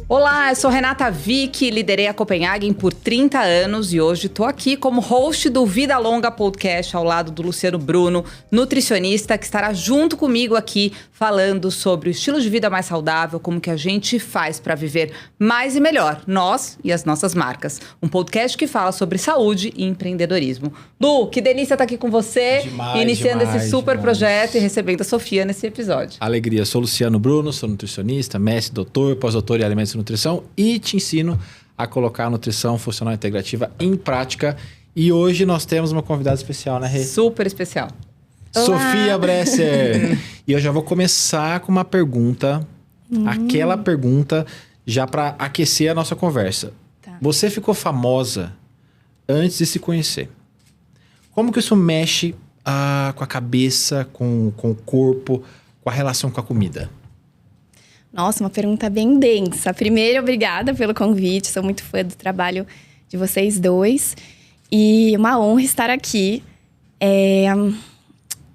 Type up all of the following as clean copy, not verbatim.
Olá, eu sou Renata Vick, liderei a Copenhagen por 30 anos e hoje estou aqui como host do Vida Longa Podcast ao lado do Luciano Bruno, nutricionista, que estará junto comigo aqui falando sobre o estilo de vida mais saudável, como que a gente faz para viver mais e melhor, nós e as nossas marcas. Um podcast que fala sobre saúde e empreendedorismo. Lu, que delícia estar aqui com você, iniciando esse super projeto e recebendo a Sofia nesse episódio. Alegria, sou Luciano Bruno, sou nutricionista, mestre, doutor, pós-doutor em alimentos e nutrição e te ensino a colocar a nutrição funcional integrativa em prática. E hoje nós temos uma convidada especial, né, Rê? Super especial. Sofia Bresser. E eu já vou começar com uma pergunta, aquela pergunta já para aquecer a nossa conversa. Tá. Você ficou famosa antes de se conhecer. Como que isso mexe com a cabeça, com o corpo, com a relação com a comida? Nossa, uma pergunta bem densa. Primeiro, obrigada pelo convite. Sou muito fã do trabalho de vocês dois. E uma honra estar aqui.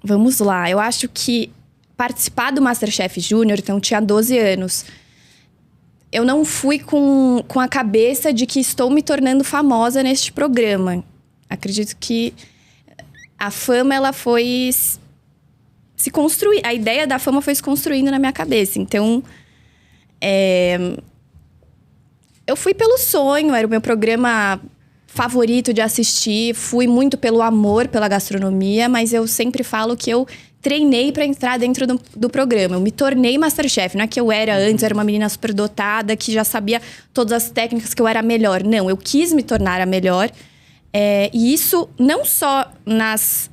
Vamos lá. Eu acho que participar do MasterChef Júnior, então tinha 12 anos. Eu não fui com a cabeça de que estou me tornando famosa neste programa. Acredito que a fama, ela foi se construir. A ideia da fama foi se construindo na minha cabeça. Então, eu fui pelo sonho, era o meu programa favorito de assistir. Fui muito pelo amor pela gastronomia, mas eu sempre falo que eu treinei para entrar dentro do programa. Eu me tornei MasterChef. Não é que eu era antes, era uma menina superdotada que já sabia todas as técnicas, que eu era a melhor. Não, eu quis me tornar a melhor. E isso não só nas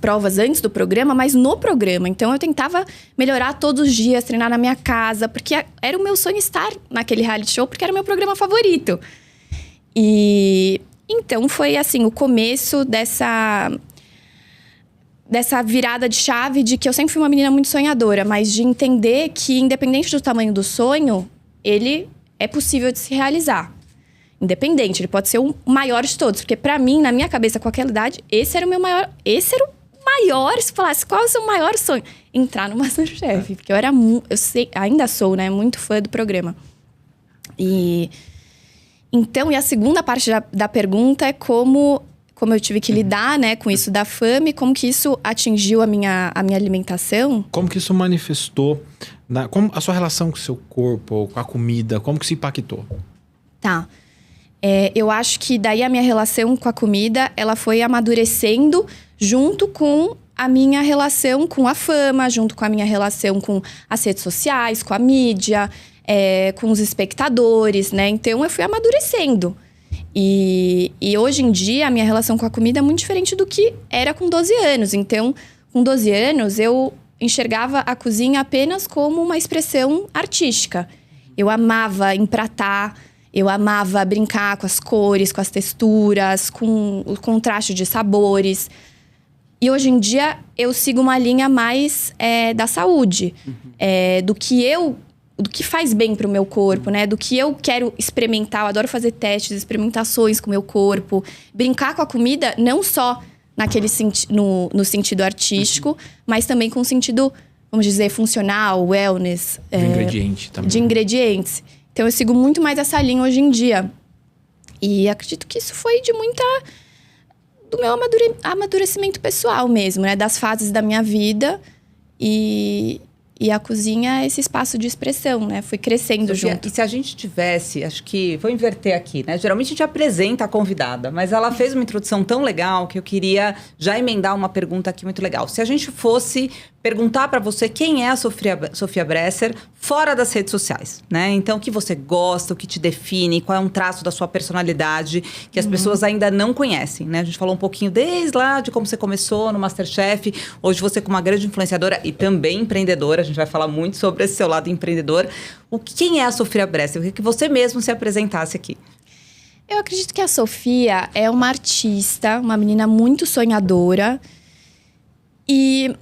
provas antes do programa, mas no programa. Então, eu tentava melhorar todos os dias, treinar na minha casa, porque era o meu sonho estar naquele reality show, porque era o meu programa favorito. E então, foi assim, o começo dessa virada de chave de que eu sempre fui uma menina muito sonhadora, mas de entender que, independente do tamanho do sonho, ele é possível de se realizar. Independente, ele pode ser o maior de todos. Porque pra mim, na minha cabeça, com aquela idade, esse era o maior, se falasse qual é o seu maior sonho. Entrar no MasterChef. Porque ainda sou, né, muito fã do programa. Então, a segunda parte da pergunta é como eu tive que lidar, né, com isso da fama e como que isso atingiu a minha alimentação. Como que isso manifestou, como a sua relação com o seu corpo, com a comida, como que isso impactou? Tá. Eu acho que daí a minha relação com a comida, ela foi amadurecendo junto com a minha relação com a fama, junto com a minha relação com as redes sociais, com a mídia, com os espectadores, né? Então, eu fui amadurecendo. E hoje em dia, a minha relação com a comida é muito diferente do que era com 12 anos. Então, com 12 anos, eu enxergava a cozinha apenas como uma expressão artística. Eu amava empratar. Eu amava brincar com as cores, com as texturas, com o contraste de sabores. E hoje em dia, eu sigo uma linha mais da saúde. Do que faz bem pro meu corpo, né? Do que eu quero experimentar. Eu adoro fazer testes, experimentações com o meu corpo. Brincar com a comida, não só no sentido artístico, mas também com o sentido, vamos dizer, funcional, wellness. De ingrediente também. De ingredientes. Então, eu sigo muito mais essa linha hoje em dia. E acredito que isso foi do meu amadurecimento pessoal mesmo, né? Das fases da minha vida. E a cozinha é esse espaço de expressão, né? Fui crescendo Sofia, junto. E se a gente tivesse, acho que... Vou inverter aqui, né? Geralmente a gente apresenta a convidada, mas ela fez uma introdução tão legal que eu queria já emendar uma pergunta aqui muito legal. Se a gente fosse perguntar para você quem é a Sofia Bresser fora das redes sociais, né? Então, o que você gosta, o que te define, qual é um traço da sua personalidade que as pessoas ainda não conhecem, né? A gente falou um pouquinho desde lá de como você começou no MasterChef. Hoje você como uma grande influenciadora e também empreendedora. A gente vai falar muito sobre esse seu lado empreendedor. Quem é a Sofia Bresser? Eu queria que você mesmo se apresentasse aqui. Eu acredito que a Sofia é uma artista, uma menina muito sonhadora e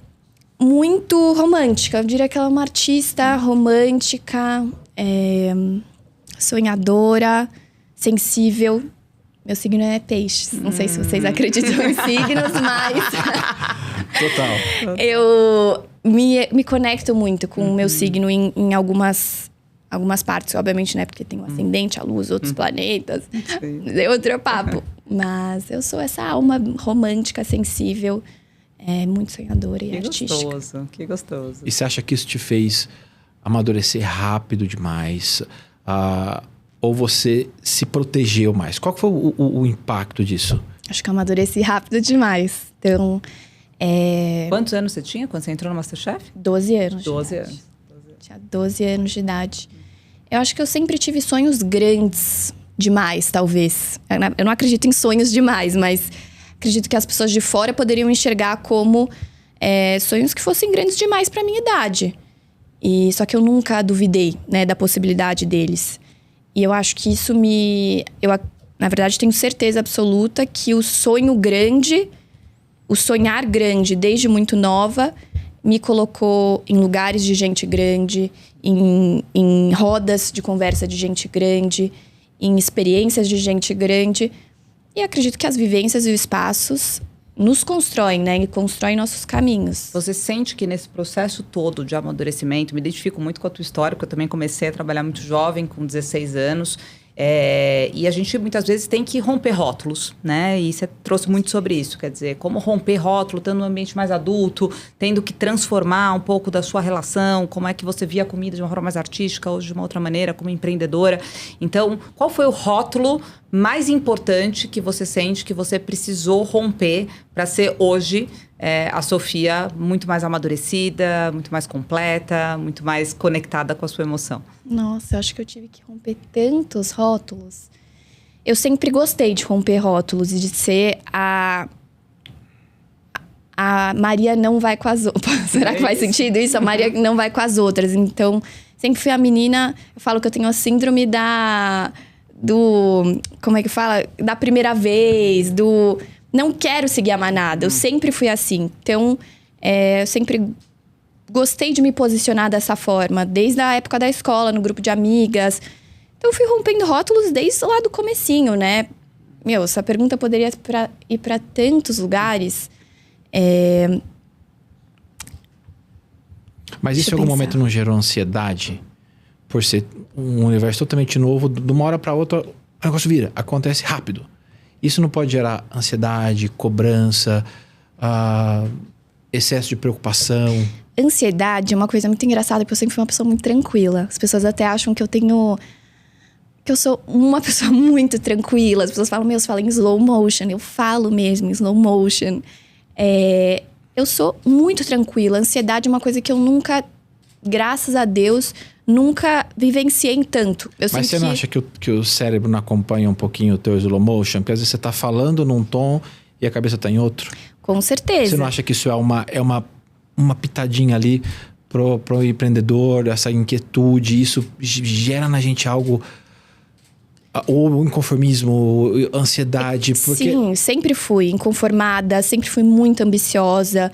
muito romântica. Eu diria que ela é uma artista romântica, sonhadora, sensível. Meu signo é peixes. Não sei se vocês acreditam em signos, mas... Total. Eu me conecto muito com o meu signo em algumas partes. Obviamente, né? Porque tem o ascendente, a luz, outros planetas. É outro papo. Mas eu sou essa alma romântica, sensível, muito sonhadora e artística. Que gostoso. E você acha que isso te fez amadurecer rápido demais? Ou você se protegeu mais? Qual foi o impacto disso? Acho que eu amadureci rápido demais. Então, Quantos anos você tinha quando você entrou no MasterChef? 12 anos. 12 anos. Tinha 12 anos de idade. Eu acho que eu sempre tive sonhos grandes demais, talvez. Eu não acredito em sonhos demais, mas acredito que as pessoas de fora poderiam enxergar como sonhos que fossem grandes demais para minha idade. Só que eu nunca duvidei, né, da possibilidade deles. E eu acho que isso na verdade, tenho certeza absoluta que o sonho grande, o sonhar grande desde muito nova, me colocou em lugares de gente grande, em rodas de conversa de gente grande, em experiências de gente grande. E acredito que as vivências e os espaços nos constroem, né? E constroem nossos caminhos. Você sente que nesse processo todo de amadurecimento, me identifico muito com a tua história, porque eu também comecei a trabalhar muito jovem, com 16 anos. E a gente muitas vezes tem que romper rótulos, né? E você trouxe muito sobre isso, quer dizer, como romper rótulo, estando num ambiente mais adulto, tendo que transformar um pouco da sua relação, como é que você via a comida de uma forma mais artística, hoje de uma outra maneira, como empreendedora. Então, qual foi o rótulo mais importante que você sente que você precisou romper para ser hoje a Sofia muito mais amadurecida, muito mais completa, muito mais conectada com a sua emoção? Nossa, eu acho que eu tive que romper tantos rótulos. Eu sempre gostei de romper rótulos e de ser a Maria não vai com as outras. Será que faz sentido isso? A Maria não vai com as outras. Então, sempre fui a menina... Eu falo que eu tenho a síndrome como é que fala? Da primeira vez, não quero seguir a manada. Eu sempre fui assim. Então, eu sempre gostei de me posicionar dessa forma. Desde a época da escola, no grupo de amigas. Então, eu fui rompendo rótulos desde lá do comecinho, né? Essa pergunta poderia ir para tantos lugares. Mas isso em algum momento não gerou ansiedade? Por ser um universo totalmente novo, de uma hora para outra, o negócio vira. Acontece rápido. Isso não pode gerar ansiedade, cobrança, excesso de preocupação? Ansiedade é uma coisa muito engraçada, porque eu sempre fui uma pessoa muito tranquila. As pessoas até acham que eu sou uma pessoa muito tranquila. As pessoas falam, você fala em slow motion. Eu falo mesmo em slow motion. Eu sou muito tranquila. Ansiedade é uma coisa que eu nunca, graças a Deus, nunca vivenciei em tanto. Mas você não acha que o cérebro não acompanha um pouquinho o teu slow motion? Porque às vezes você tá falando num tom e a cabeça tá em outro. Com certeza. Você não acha que isso é uma pitadinha ali pro empreendedor, essa inquietude, isso gera na gente algo... Ou inconformismo, ou ansiedade? Porque... Sim, sempre fui inconformada, sempre fui muito ambiciosa.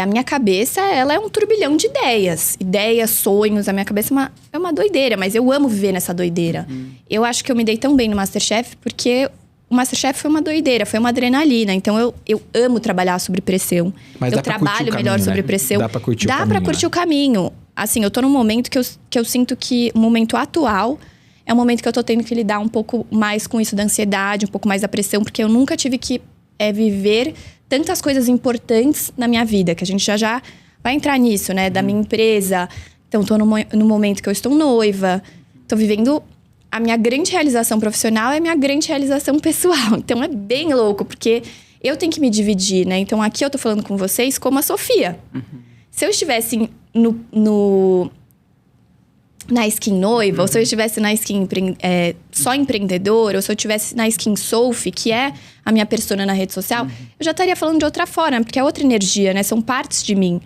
A minha cabeça, ela é um turbilhão de ideias. Ideias, sonhos. A minha cabeça é uma doideira, mas eu amo viver nessa doideira. Eu acho que eu me dei tão bem no MasterChef porque o MasterChef foi uma doideira, foi uma adrenalina. Então, eu amo trabalhar sob pressão. Mas eu trabalho melhor sob pressão. Dá pra curtir o caminho. Dá pra curtir o caminho. Assim, eu tô num momento que eu sinto que o momento atual é um momento que eu tô tendo que lidar um pouco mais com isso da ansiedade, um pouco mais da pressão, porque eu nunca tive que viver tantas coisas importantes na minha vida, que a gente já vai entrar nisso, né? Da minha empresa. Então, tô no momento que eu estou noiva. Tô vivendo... A minha grande realização profissional é a minha grande realização pessoal. Então, é bem louco, porque eu tenho que me dividir, né? Então, aqui eu tô falando com vocês como a Sofia. Se eu estivesse na skin noiva, ou se eu estivesse na skin só empreendedora, ou se eu estivesse na skin Sophie, que é a minha persona na rede social, eu já estaria falando de outra forma, porque é outra energia, né? São partes de mim.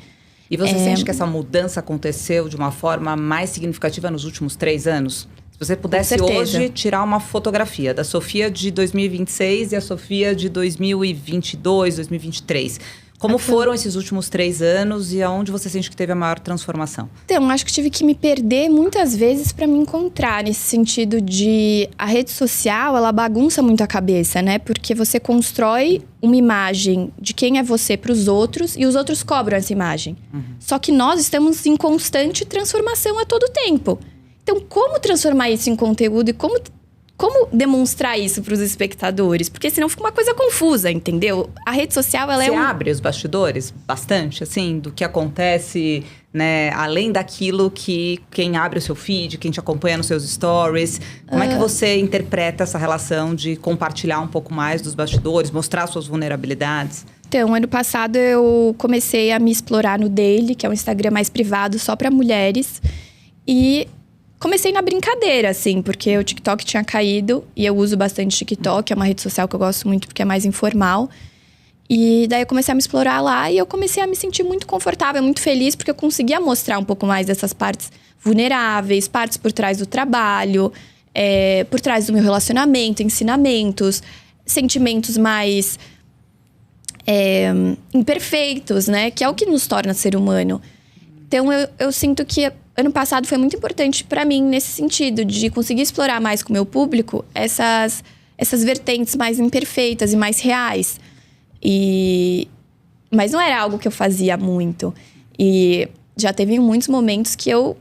E você sente que essa mudança aconteceu de uma forma mais significativa nos últimos 3 anos? Se você pudesse hoje tirar uma fotografia da Sofia de 2026 e a Sofia de 2022, 2023, Como foram esses últimos 3 anos e aonde você sente que teve a maior transformação? Então, acho que tive que me perder muitas vezes para me encontrar, nesse sentido de a rede social, ela bagunça muito a cabeça, né? Porque você constrói uma imagem de quem é você para os outros e os outros cobram essa imagem. Só que nós estamos em constante transformação a todo tempo. Então, como transformar isso em conteúdo e como demonstrar isso para os espectadores? Porque senão fica uma coisa confusa, entendeu? A rede social, ela Você abre os bastidores bastante, assim, do que acontece, né? Além daquilo que quem abre o seu feed, quem te acompanha nos seus stories. Como é que você interpreta essa relação de compartilhar um pouco mais dos bastidores, mostrar suas vulnerabilidades? Então, ano passado eu comecei a me explorar no Daily, que é um Instagram mais privado, só para mulheres. E comecei na brincadeira, assim, porque o TikTok tinha caído e eu uso bastante TikTok, é uma rede social que eu gosto muito porque é mais informal. E daí eu comecei a me explorar lá e eu comecei a me sentir muito confortável, muito feliz, porque eu conseguia mostrar um pouco mais dessas partes vulneráveis, partes por trás do trabalho, por trás do meu relacionamento, ensinamentos, sentimentos mais imperfeitos, né? Que é o que nos torna ser humano. Então eu sinto que ano passado foi muito importante para mim nesse sentido, de conseguir explorar mais com o meu público essas vertentes mais imperfeitas e mais reais. Mas não era algo que eu fazia muito. E já teve muitos momentos que eu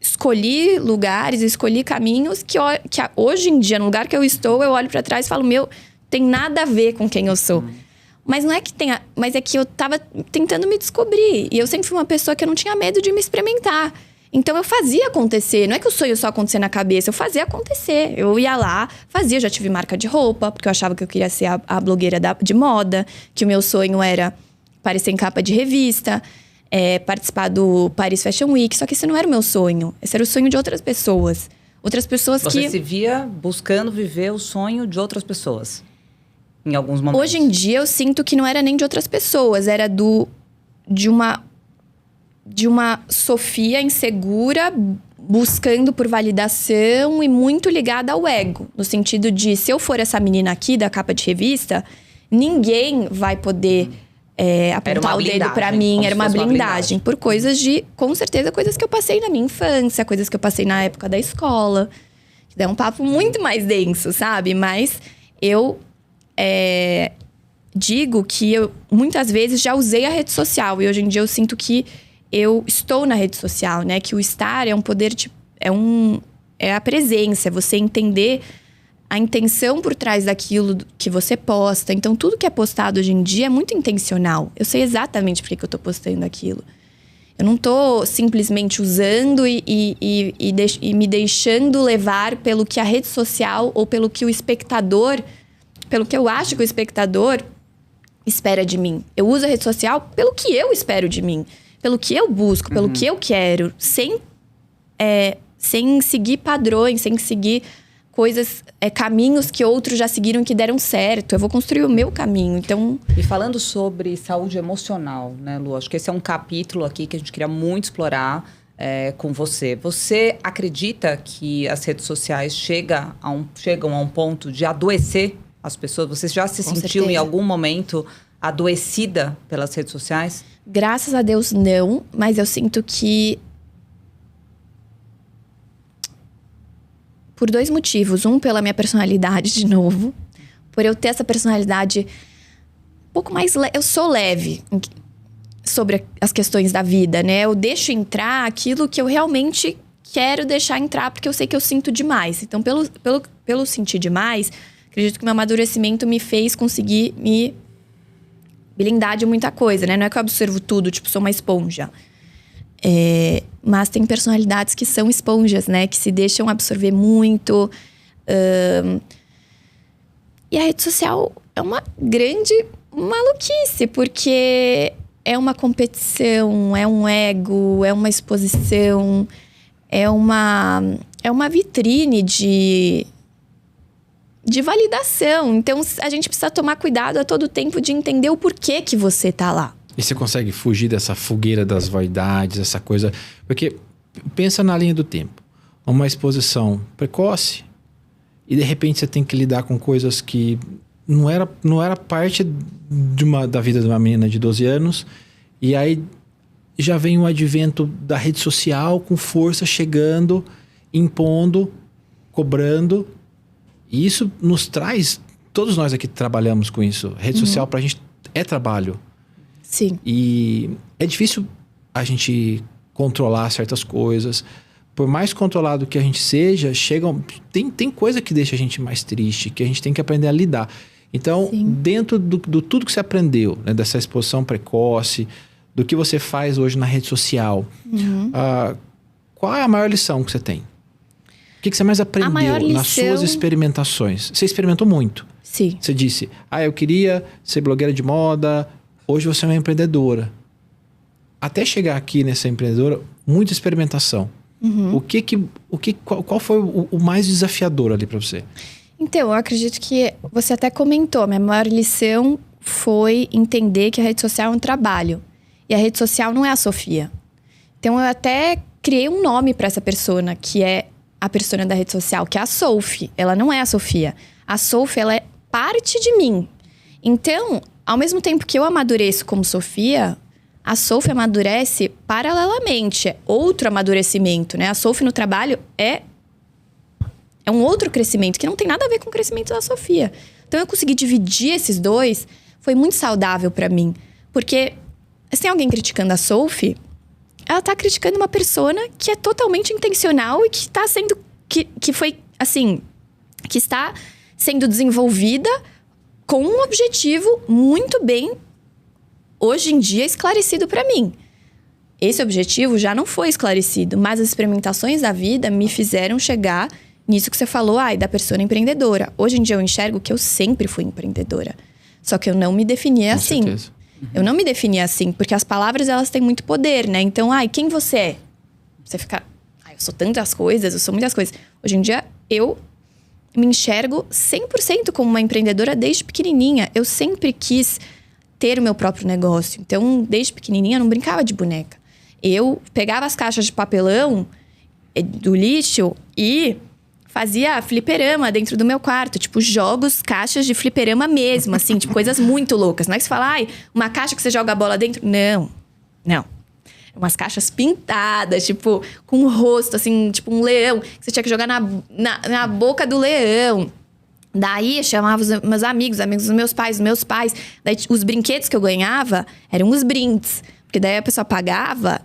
escolhi lugares, escolhi caminhos que hoje em dia, no lugar que eu estou, eu olho para trás e falo, tem nada a ver com quem eu sou. Mas não é que tenha... Mas é que eu tava tentando me descobrir. E eu sempre fui uma pessoa que eu não tinha medo de me experimentar. Então, eu fazia acontecer. Não é que o sonho só acontecia na cabeça. Eu fazia acontecer. Eu ia lá, fazia. Eu já tive marca de roupa, porque eu achava que eu queria ser a blogueira de moda. Que o meu sonho era aparecer em capa de revista. Participar do Paris Fashion Week. Só que esse não era o meu sonho. Esse era o sonho de outras pessoas. Outras pessoas que... Você se via buscando viver o sonho de outras pessoas. Em alguns momentos. Hoje em dia, eu sinto que não era nem de outras pessoas. Era de uma Sofia insegura, buscando por validação e muito ligada ao ego. No sentido de, se eu for essa menina aqui da capa de revista, ninguém vai poder apontar o dedo pra mim. Era uma blindagem. Por coisas com certeza, coisas que eu passei na minha infância. Coisas que eu passei na época da escola. Que é um papo muito mais denso, sabe? Mas eu... digo que eu muitas vezes já usei a rede social e hoje em dia eu sinto que eu estou na rede social, né? Que o estar é um poder, é a presença, é você entender a intenção por trás daquilo que você posta. Então, tudo que é postado hoje em dia é muito intencional. Eu sei exatamente por que eu tô postando aquilo. Eu não tô simplesmente usando e me deixando levar pelo que a rede social ou pelo que o espectador... Pelo que eu acho que o espectador espera de mim. Eu uso a rede social pelo que eu espero de mim. Pelo que eu busco, pelo que eu quero. Sem seguir padrões, sem seguir coisas, caminhos que outros já seguiram e que deram certo. Eu vou construir o meu caminho, então... E falando sobre saúde emocional, né, Lu? Acho que esse é um capítulo aqui que a gente queria muito explorar com você. Você acredita que as redes sociais chegam a um ponto de adoecer as pessoas? Você já se sentiu em algum momento adoecida pelas redes sociais? Graças a Deus, não. Mas eu sinto que... Por 2 motivos. Um, pela minha personalidade, de novo. Por eu ter essa personalidade um pouco mais... Eu sou leve sobre as questões da vida, né? Eu deixo entrar aquilo que eu realmente quero deixar entrar, porque eu sei que eu sinto demais. Então, pelo sentir demais... Acredito que o meu amadurecimento me fez conseguir me blindar de muita coisa, né? Não é que eu observo tudo, sou uma esponja. Mas tem personalidades que são esponjas, né? Que se deixam absorver muito. E a rede social é uma grande maluquice, porque é uma competição, é um ego, é uma exposição, é uma vitrine de validação. Então, a gente precisa tomar cuidado a todo tempo de entender o porquê que você tá lá. E você consegue fugir dessa fogueira das vaidades, essa coisa... Porque pensa na linha do tempo. Uma exposição precoce e, de repente, você tem que lidar com coisas que não era parte da vida de uma menina de 12 anos. E aí já vem o advento da rede social com força chegando, impondo, cobrando. E isso nos traz... Todos nós aqui trabalhamos com isso. Rede social pra gente é trabalho. Sim. E é difícil a gente controlar certas coisas. Por mais controlado que a gente seja, tem coisa que deixa a gente mais triste, que a gente tem que aprender a lidar. Então, dentro do tudo que você aprendeu, né, dessa exposição precoce, do que você faz hoje na rede social, qual é a maior lição que você tem? O que você mais aprendeu nas suas experimentações? Você experimentou muito. Sim. Você disse, eu queria ser blogueira de moda, hoje você é uma empreendedora. Até chegar aqui nessa empreendedora, muita experimentação. Qual foi o mais desafiador ali para você? Então, eu acredito que você até comentou, minha maior lição foi entender que a rede social é um trabalho. E a rede social não é a Sofia. Então, eu até criei um nome para essa persona, que é a persona da rede social, que é a Sophie. Ela não é a Sofia. A Sophie, ela é parte de mim. Então, ao mesmo tempo que eu amadureço como Sofia, a Sophie amadurece paralelamente. É outro amadurecimento, né? A Sophie no trabalho é um outro crescimento, que não tem nada a ver com o crescimento da Sofia. Então, eu consegui dividir esses dois. Foi muito saudável pra mim. Porque, se tem alguém criticando a Sophie, ela tá criticando uma persona que é totalmente intencional e que tá sendo... Que foi, assim... Que está sendo desenvolvida com um objetivo muito bem, hoje em dia, esclarecido pra mim. Esse objetivo já não foi esclarecido, mas as experimentações da vida me fizeram chegar nisso que você falou, da persona empreendedora. Hoje em dia eu enxergo que eu sempre fui empreendedora. Só que eu não me definia assim. Certeza. Eu não me definia assim, porque as palavras, elas têm muito poder, né? Então, quem você é? Você fica, eu sou tantas coisas, eu sou muitas coisas. Hoje em dia, eu me enxergo 100% como uma empreendedora desde pequenininha. Eu sempre quis ter o meu próprio negócio. Então, desde pequenininha, eu não brincava de boneca. Eu pegava as caixas de papelão do lixo e fazia fliperama dentro do meu quarto. Tipo, jogos, caixas de fliperama mesmo, assim. Tipo, coisas muito loucas. Não é que você fala, uma caixa que você joga a bola dentro. Não. Umas caixas pintadas, tipo, com um rosto, assim, tipo um leão. Que você tinha que jogar na boca do leão. Daí, chamava os meus amigos dos meus pais. Daí, os brinquedos que eu ganhava eram os brindes. Porque daí a pessoa pagava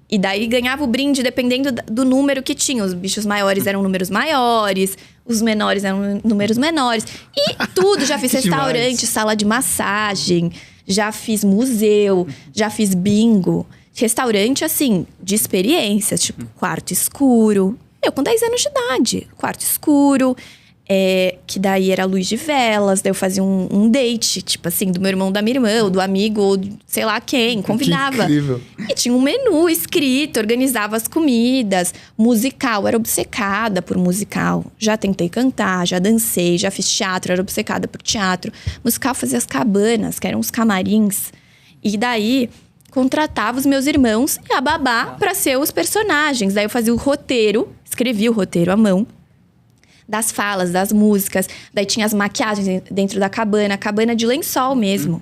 e daí ganhava o brinde dependendo do número que tinha. Os bichos maiores eram números maiores, os menores eram números menores. E tudo, já fiz restaurante, sala de massagem, já fiz museu, já fiz bingo. Restaurante, assim, de experiências, tipo quarto escuro. Eu com 10 anos de idade, quarto escuro. Que daí era luz de velas, daí eu fazia um date, tipo assim, do meu irmão, da minha irmã, ou do amigo, ou sei lá quem, convidava. Que incrível. E tinha um menu escrito, organizava as comidas. Musical, era obcecada por musical. Já tentei cantar, já dancei, já fiz teatro, era obcecada por teatro. Musical fazia as cabanas, que eram os camarins. E daí contratava os meus irmãos e a babá pra ser os personagens. Daí eu fazia o roteiro, escrevia o roteiro à mão. Das falas, das músicas. Daí tinha as maquiagens dentro da cabana de lençol mesmo.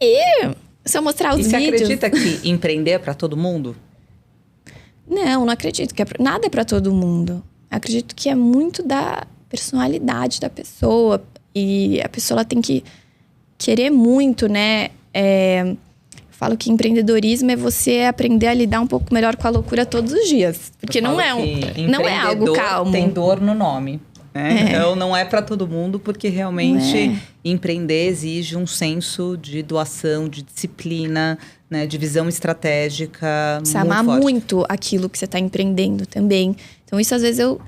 E se eu mostrar os vídeos... E você acredita que empreender é pra todo mundo? Não acredito que nada é pra todo mundo. Acredito que é muito da personalidade da pessoa. E a pessoa ela tem que querer muito, né? Falo que empreendedorismo é você aprender a lidar um pouco melhor com a loucura todos os dias. Porque não é algo calmo. Tem dor no nome. Né? Então, não é para todo mundo, porque realmente empreender exige um senso de doação, de disciplina, né? De visão estratégica. Você amar muito aquilo que você está empreendendo também. Então, isso às vezes eu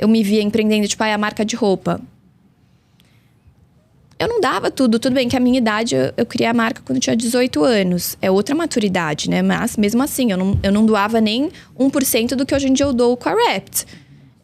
me via empreendendo, tipo, a marca de roupa. Eu não dava tudo. Tudo bem que a minha idade, eu criei a marca quando eu tinha 18 anos. É outra maturidade, né? Mas, mesmo assim, eu não doava nem 1% do que hoje em dia eu dou com a Rapt.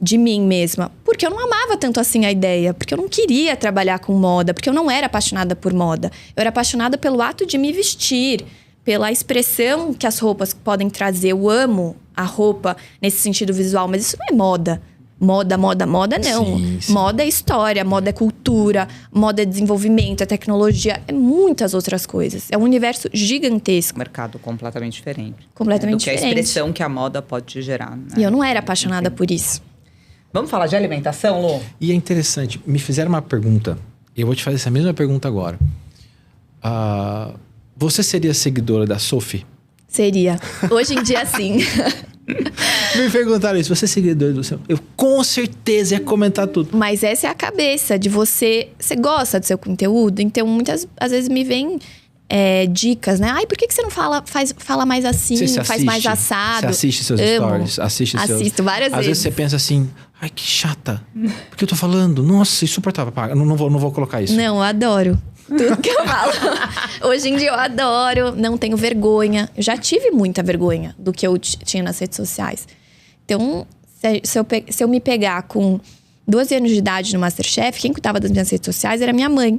De mim mesma. Porque eu não amava tanto assim a ideia. Porque eu não queria trabalhar com moda. Porque eu não era apaixonada por moda. Eu era apaixonada pelo ato de me vestir. Pela expressão que as roupas podem trazer. Eu amo a roupa nesse sentido visual. Mas isso não é moda. Moda não. Sim. Moda é história, moda é cultura, moda é desenvolvimento, é tecnologia, é muitas outras coisas. É um universo gigantesco. Mercado completamente diferente. Completamente do que diferente. a expressão que a moda pode te gerar. Né? E eu não era apaixonada por isso. Vamos falar de alimentação, Lu? E é interessante, me fizeram uma pergunta, eu vou te fazer essa mesma pergunta agora. Você seria seguidora da Sophie? Seria. Hoje em dia, sim. Me perguntaram isso, você é seguidor do seu? Eu com certeza ia comentar tudo. Mas essa é a cabeça de você... Você gosta do seu conteúdo? Então, às vezes me vem dicas, né? Ai, por que você não fala mais assim? Você faz mais assado? Você assiste seus Amo. stories? Assisto várias vezes. Às vezes você pensa assim, ai, que chata. Porque eu tô falando, nossa, insuportável. Eu não vou colocar isso. Não, eu adoro. Tudo que eu falo. Hoje em dia eu adoro, não tenho vergonha. Eu já tive muita vergonha do que eu tinha nas redes sociais. Então, se eu me pegar com 12 anos de idade no MasterChef, quem cuidava das minhas redes sociais era minha mãe.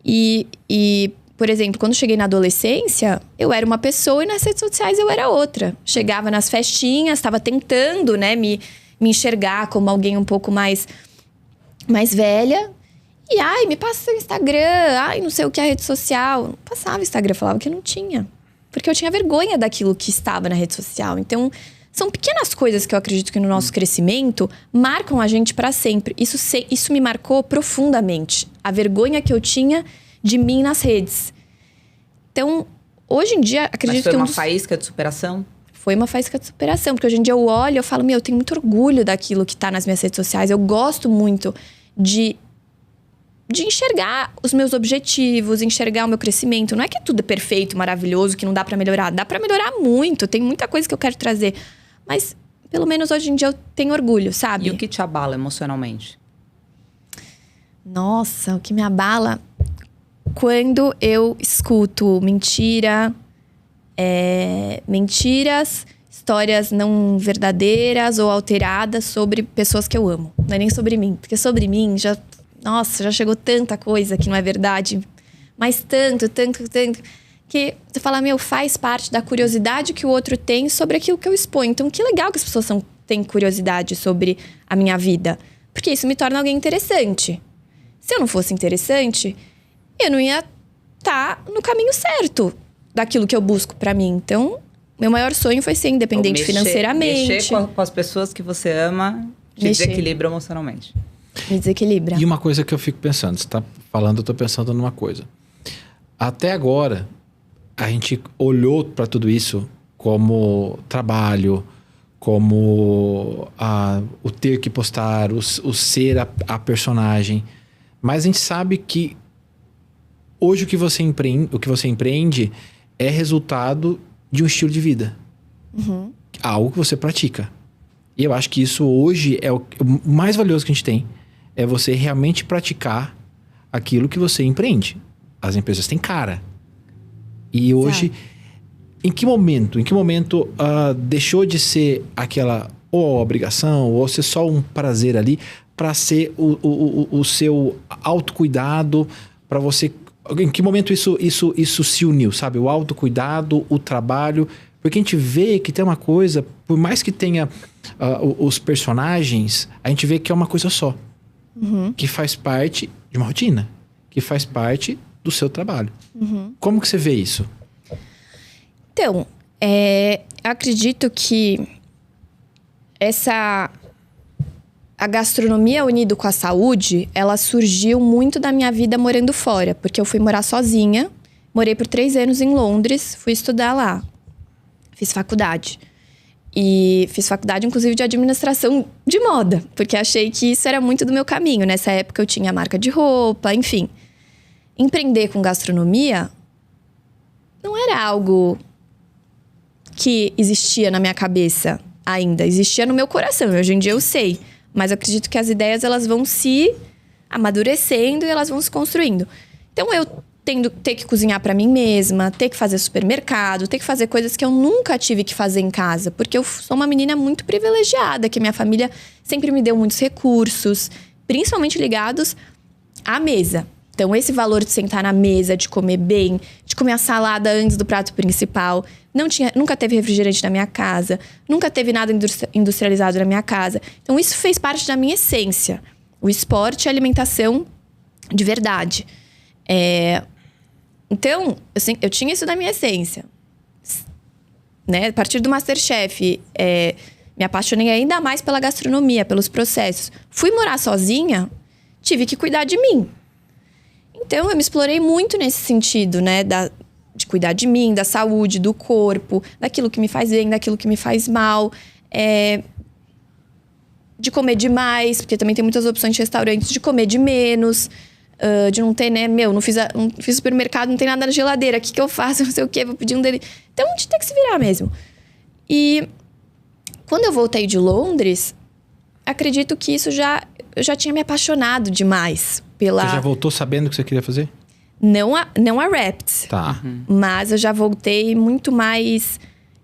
E, por exemplo, quando cheguei na adolescência, eu era uma pessoa e nas redes sociais eu era outra. Chegava nas festinhas, estava tentando, né, me enxergar como alguém um pouco mais velha. E, ai, me passa seu Instagram, ai, não sei o que é a rede social. Não passava o Instagram, falava que não tinha. Porque eu tinha vergonha daquilo que estava na rede social. Então, são pequenas coisas que eu acredito que no nosso crescimento marcam a gente para sempre. Isso me marcou profundamente. A vergonha que eu tinha de mim nas redes. Então, hoje em dia, acredito que... Mas foi uma faísca de superação? Foi uma faísca de superação. Porque hoje em dia eu olho e eu falo, eu tenho muito orgulho daquilo que tá nas minhas redes sociais. Eu gosto muito de enxergar os meus objetivos, enxergar o meu crescimento. Não é que tudo é perfeito, maravilhoso, que não dá pra melhorar. Dá pra melhorar muito, tem muita coisa que eu quero trazer. Mas, pelo menos hoje em dia, eu tenho orgulho, sabe? E o que te abala emocionalmente? Nossa, o que me abala... Quando eu escuto mentiras, histórias não verdadeiras ou alteradas sobre pessoas que eu amo. Não é nem sobre mim, porque sobre mim já chegou tanta coisa que não é verdade. Mas tanto, que você fala, faz parte da curiosidade que o outro tem sobre aquilo que eu exponho. Então, que legal que as pessoas têm curiosidade sobre a minha vida. Porque isso me torna alguém interessante. Se eu não fosse interessante, eu não ia estar no caminho certo daquilo que eu busco pra mim. Então, meu maior sonho foi ser independente financeiramente. Mexer com as pessoas que você ama te desequilibra emocionalmente. Me desequilibra. E uma coisa que eu fico pensando, você tá falando, eu tô pensando numa coisa. Até agora, a gente olhou para tudo isso como trabalho, como o ter que postar, o ser a personagem. Mas a gente sabe que hoje o que você empreende é resultado de um estilo de vida. Uhum. Algo que você pratica. E eu acho que isso hoje é o mais valioso que a gente tem. É você realmente praticar aquilo que você empreende. As empresas têm cara. E hoje, em que momento deixou de ser aquela ou obrigação, ou ser só um prazer ali, para ser o seu autocuidado, para você... Em que momento isso se uniu, sabe? O autocuidado, o trabalho. Porque a gente vê que tem uma coisa, por mais que tenha os personagens, a gente vê que é uma coisa só. Uhum. Que faz parte de uma rotina. Que faz parte do seu trabalho. Uhum. Como que você vê isso? Então, eu acredito que a gastronomia unida com a saúde, ela surgiu muito da minha vida morando fora. Porque eu fui morar sozinha. Morei por 3 anos em Londres. Fui estudar lá. Fiz faculdade. E fiz faculdade, inclusive, de administração de moda. Porque achei que isso era muito do meu caminho. Nessa época, eu tinha marca de roupa, enfim. Empreender com gastronomia não era algo que existia na minha cabeça ainda. Existia no meu coração. Hoje em dia eu sei. Mas eu acredito que as ideias, elas vão se amadurecendo e elas vão se construindo. Então, eu ter que cozinhar pra mim mesma, ter que fazer supermercado, ter que fazer coisas que eu nunca tive que fazer em casa. Porque eu sou uma menina muito privilegiada, que minha família sempre me deu muitos recursos, principalmente ligados à mesa. Então, esse valor de sentar na mesa, de comer bem, de comer a salada antes do prato principal. Nunca teve refrigerante na minha casa. Nunca teve nada industrializado na minha casa. Então, isso fez parte da minha essência. O esporte e a alimentação de verdade. Então, eu tinha isso na minha essência. Né? A partir do MasterChef, me apaixonei ainda mais pela gastronomia, pelos processos. Fui morar sozinha, tive que cuidar de mim. Então, eu me explorei muito nesse sentido, né? De cuidar de mim, da saúde, do corpo, daquilo que me faz bem, daquilo que me faz mal. De comer demais, porque também tem muitas opções de restaurantes, de comer de menos, de não ter, né? Não fiz supermercado, não tem nada na geladeira. O que eu faço? Não sei o quê, vou pedir um dele. Então, a gente tem que se virar mesmo. E quando eu voltei de Londres, acredito que eu já tinha me apaixonado demais pela... Você já voltou sabendo o que você queria fazer? Não a Wrapped. Tá. Mas eu já voltei muito mais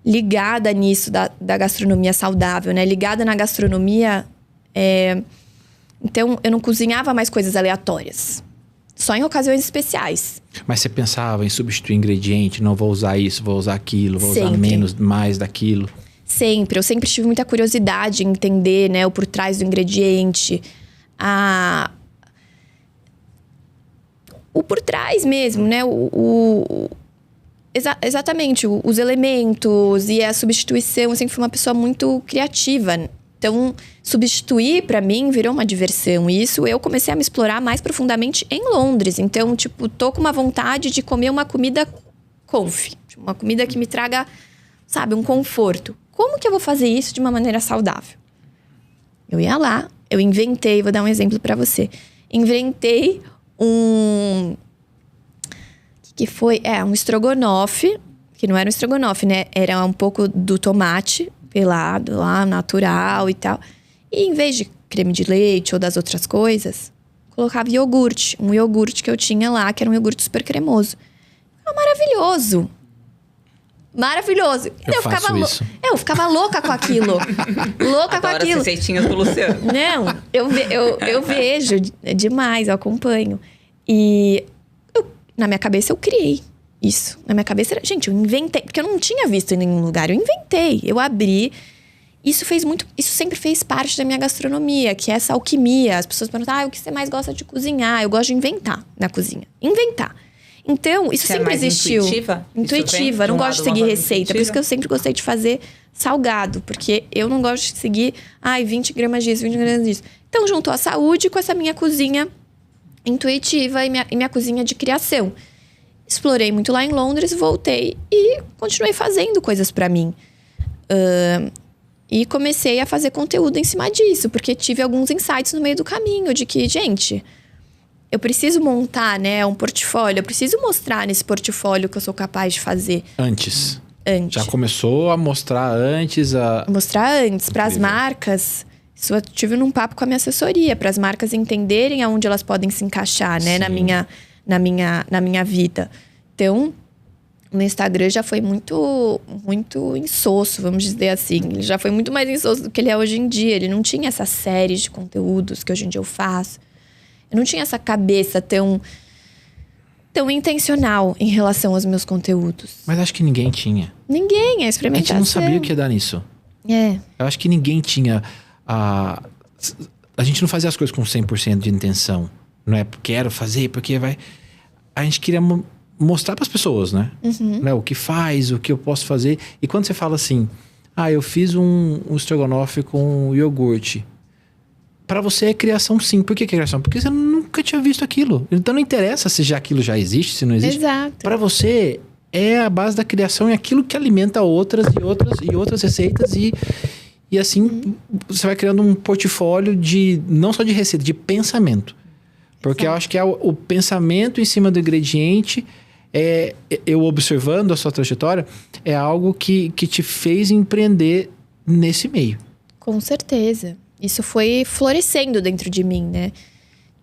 ligada nisso da gastronomia saudável, né? Ligada na gastronomia. Então, eu não cozinhava mais coisas aleatórias. Só em ocasiões especiais. Mas você pensava em substituir ingrediente? Não vou usar isso, vou usar aquilo, vou usar mais daquilo? Sempre. Eu sempre tive muita curiosidade em entender, né? O por trás do ingrediente. O por trás mesmo, né? Exatamente, os elementos e a substituição. Eu sempre fui uma pessoa muito criativa. Então, substituir, pra mim, virou uma diversão. E isso eu comecei a me explorar mais profundamente em Londres. Então, tô com uma vontade de comer uma comida comfy. Uma comida que me traga, sabe, um conforto. Como que eu vou fazer isso de uma maneira saudável? Eu ia lá, eu inventei, vou dar um exemplo pra você. Inventei um estrogonofe, que não era um estrogonofe, né? Era um pouco do tomate pelado lá, natural e tal. E em vez de creme de leite ou das outras coisas, colocava iogurte. Um iogurte que eu tinha lá, que era um iogurte super cremoso. Maravilhoso! Maravilhoso! Eu ficava louca com aquilo. Louca com aquilo. As receitinhas do Luciano. Não, eu vejo demais, eu acompanho. E na minha cabeça eu criei isso. Na minha cabeça, gente, eu inventei. Porque eu não tinha visto em nenhum lugar. Eu inventei, eu abri. Isso sempre fez parte da minha gastronomia, que é essa alquimia. As pessoas perguntam, o que você mais gosta de cozinhar? Eu gosto de inventar na cozinha. Inventar. Então, isso sempre existiu. Intuitiva. Eu não gosto de seguir receita. Por isso que eu sempre gostei de fazer salgado. Porque eu não gosto de seguir, 20 gramas disso, 20 gramas disso. Então, juntou a saúde com essa minha cozinha intuitiva e minha cozinha de criação. Explorei muito lá em Londres, voltei e continuei fazendo coisas pra mim. E comecei a fazer conteúdo em cima disso. Porque tive alguns insights no meio do caminho. De que, gente... Eu preciso montar, né, um portfólio. Eu preciso mostrar nesse portfólio que eu sou capaz de fazer. Antes. Antes. Já começou a mostrar antes Mostrar antes. Para as marcas. Isso eu tive num papo com a minha assessoria. Para as marcas entenderem aonde elas podem se encaixar, né, na minha vida. Então, o meu Instagram já foi muito, muito insosso, vamos dizer assim. Ele já foi muito mais insosso do que ele é hoje em dia. Ele não tinha essa série de conteúdos que hoje em dia eu faço. Eu não tinha essa cabeça tão intencional em relação aos meus conteúdos. Mas acho que ninguém tinha. Ninguém, a experimentação. A gente não sabia o que ia dar nisso. Eu acho que ninguém tinha... A gente não fazia as coisas com 100% de intenção. Não é quero fazer, porque vai... A gente queria mostrar para as pessoas, né? Né? O que faz, o que eu posso fazer. E quando você fala assim... eu fiz um estrogonofe com iogurte. Pra você é criação, sim. Por que é criação? Porque você nunca tinha visto aquilo. Então não interessa se aquilo já existe, se não existe. Exato. Pra você é a base da criação e aquilo que alimenta outras receitas e assim você vai criando um portfólio de não só de receita, de pensamento. Porque eu acho que o pensamento em cima do ingrediente, eu observando a sua trajetória, é algo que te fez empreender nesse meio. Com certeza. Isso foi florescendo dentro de mim, né?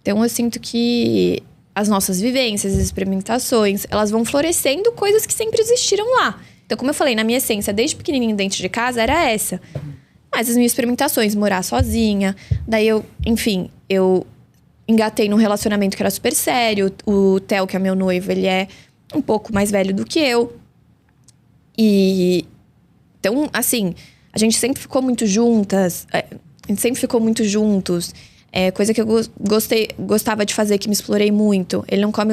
Então, eu sinto que as nossas vivências, as experimentações, elas vão florescendo coisas que sempre existiram lá. Então, como eu falei, na minha essência, desde pequenininho dentro de casa, era essa. Mas as minhas experimentações, morar sozinha. Daí, eu engatei num relacionamento que era super sério. O Theo, que é meu noivo, ele é um pouco mais velho do que eu. E... Então, assim, a gente sempre ficou muito juntas. A gente sempre ficou muito juntos. Coisa que eu gostava de fazer, que me explorei muito. Ele não come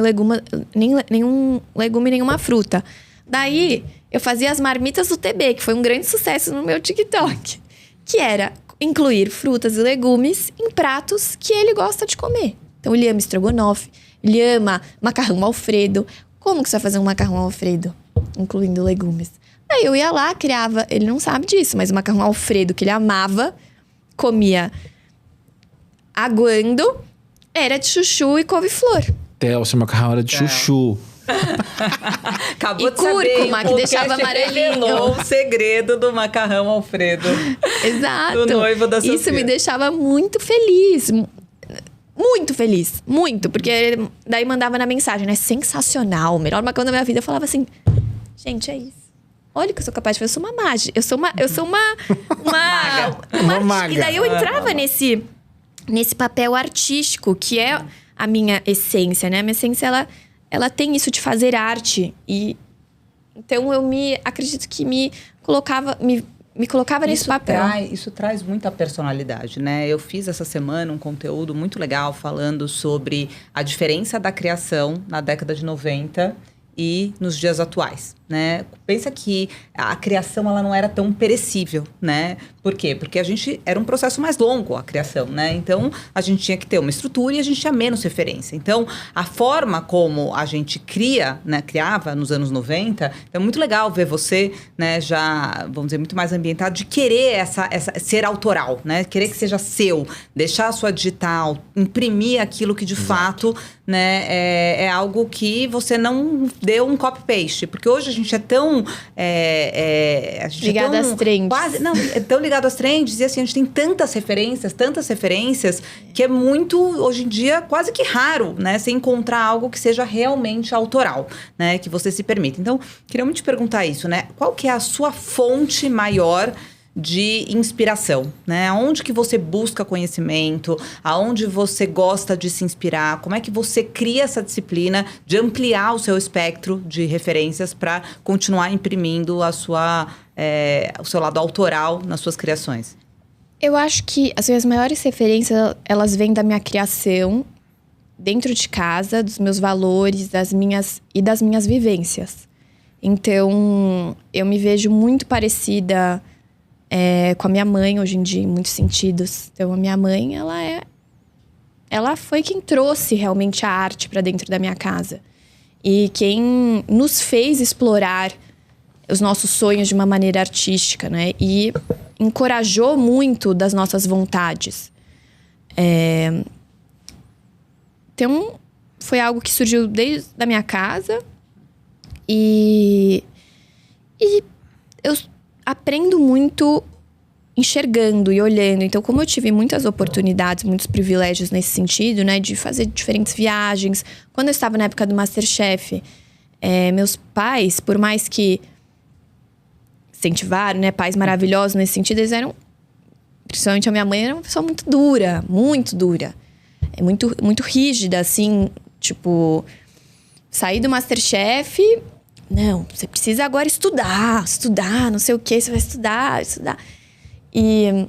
nenhum legume, nenhuma fruta. Daí, eu fazia as marmitas do TB, que foi um grande sucesso no meu TikTok. Que era incluir frutas e legumes em pratos que ele gosta de comer. Então, ele ama estrogonofe, ele ama macarrão Alfredo. Como que você vai fazer um macarrão Alfredo? Incluindo legumes. Aí eu ia lá, criava... Ele não sabe disso, mas o macarrão Alfredo, que ele amava, comia aguando, era de chuchu e couve-flor. Theo, seu macarrão era de chuchu. Acabou E de saber, cúrcuma, que deixava amarelinho. O segredo do macarrão Alfredo. Exato. Do noivo da Sofia. Isso me deixava muito feliz. Muito feliz. Muito. Porque daí mandava na mensagem, né? Sensacional. Melhor macarrão da minha vida. Eu falava assim, gente, é isso. Olha o que eu sou capaz de fazer. Eu sou uma mágica. Eu sou uma maga. E daí eu entrava nesse papel artístico, que é a minha essência, né? A minha essência, ela tem isso de fazer arte. E então eu acredito que me colocava nesse papel. Isso traz muita personalidade, né? Eu fiz essa semana um conteúdo muito legal falando sobre a diferença da criação na década de 90 e nos dias atuais, né? Pensa que a criação, ela não era tão perecível, né? Por quê? Porque era um processo mais longo, a criação, né? Então, a gente tinha que ter uma estrutura e a gente tinha menos referência. Então, a forma como a gente criava nos anos 90, é muito legal ver você, né, já, vamos dizer, muito mais ambientado, de querer ser autoral, né? Querer que seja seu, deixar a sua digital, imprimir aquilo que de fato, né, é algo que você não deu um copy-paste. Porque hoje a gente é tão... ligado às trends. É tão ligado às trends. E assim, a gente tem tantas referências, que é muito, hoje em dia, quase que raro, né? Você encontrar algo que seja realmente autoral, né? Que você se permita. Então, queria muito te perguntar isso, né? Qual que é a sua fonte maior de inspiração, né? Aonde que você busca conhecimento? Aonde você gosta de se inspirar? Como é que você cria essa disciplina de ampliar o seu espectro de referências para continuar imprimindo o seu lado autoral nas suas criações? Eu acho que as minhas maiores referências, elas vêm da minha criação, dentro de casa, dos meus valores, das minhas vivências. Então, eu me vejo muito parecida com a minha mãe hoje em dia, em muitos sentidos. Então, a minha mãe, ela foi quem trouxe realmente a arte para dentro da minha casa. E quem nos fez explorar os nossos sonhos de uma maneira artística, né? E encorajou muito das nossas vontades. Então, foi algo que surgiu desde a minha casa. E eu aprendo muito enxergando e olhando. Então, como eu tive muitas oportunidades, muitos privilégios nesse sentido, né? De fazer diferentes viagens. Quando eu estava na época do MasterChef, meus pais, por mais que incentivaram, né? Pais maravilhosos nesse sentido, eles eram... Principalmente a minha mãe era uma pessoa muito dura. Muito dura. Muito, muito rígida, assim. Tipo, sair do MasterChef... Não, você precisa agora estudar, não sei o que, você vai estudar. E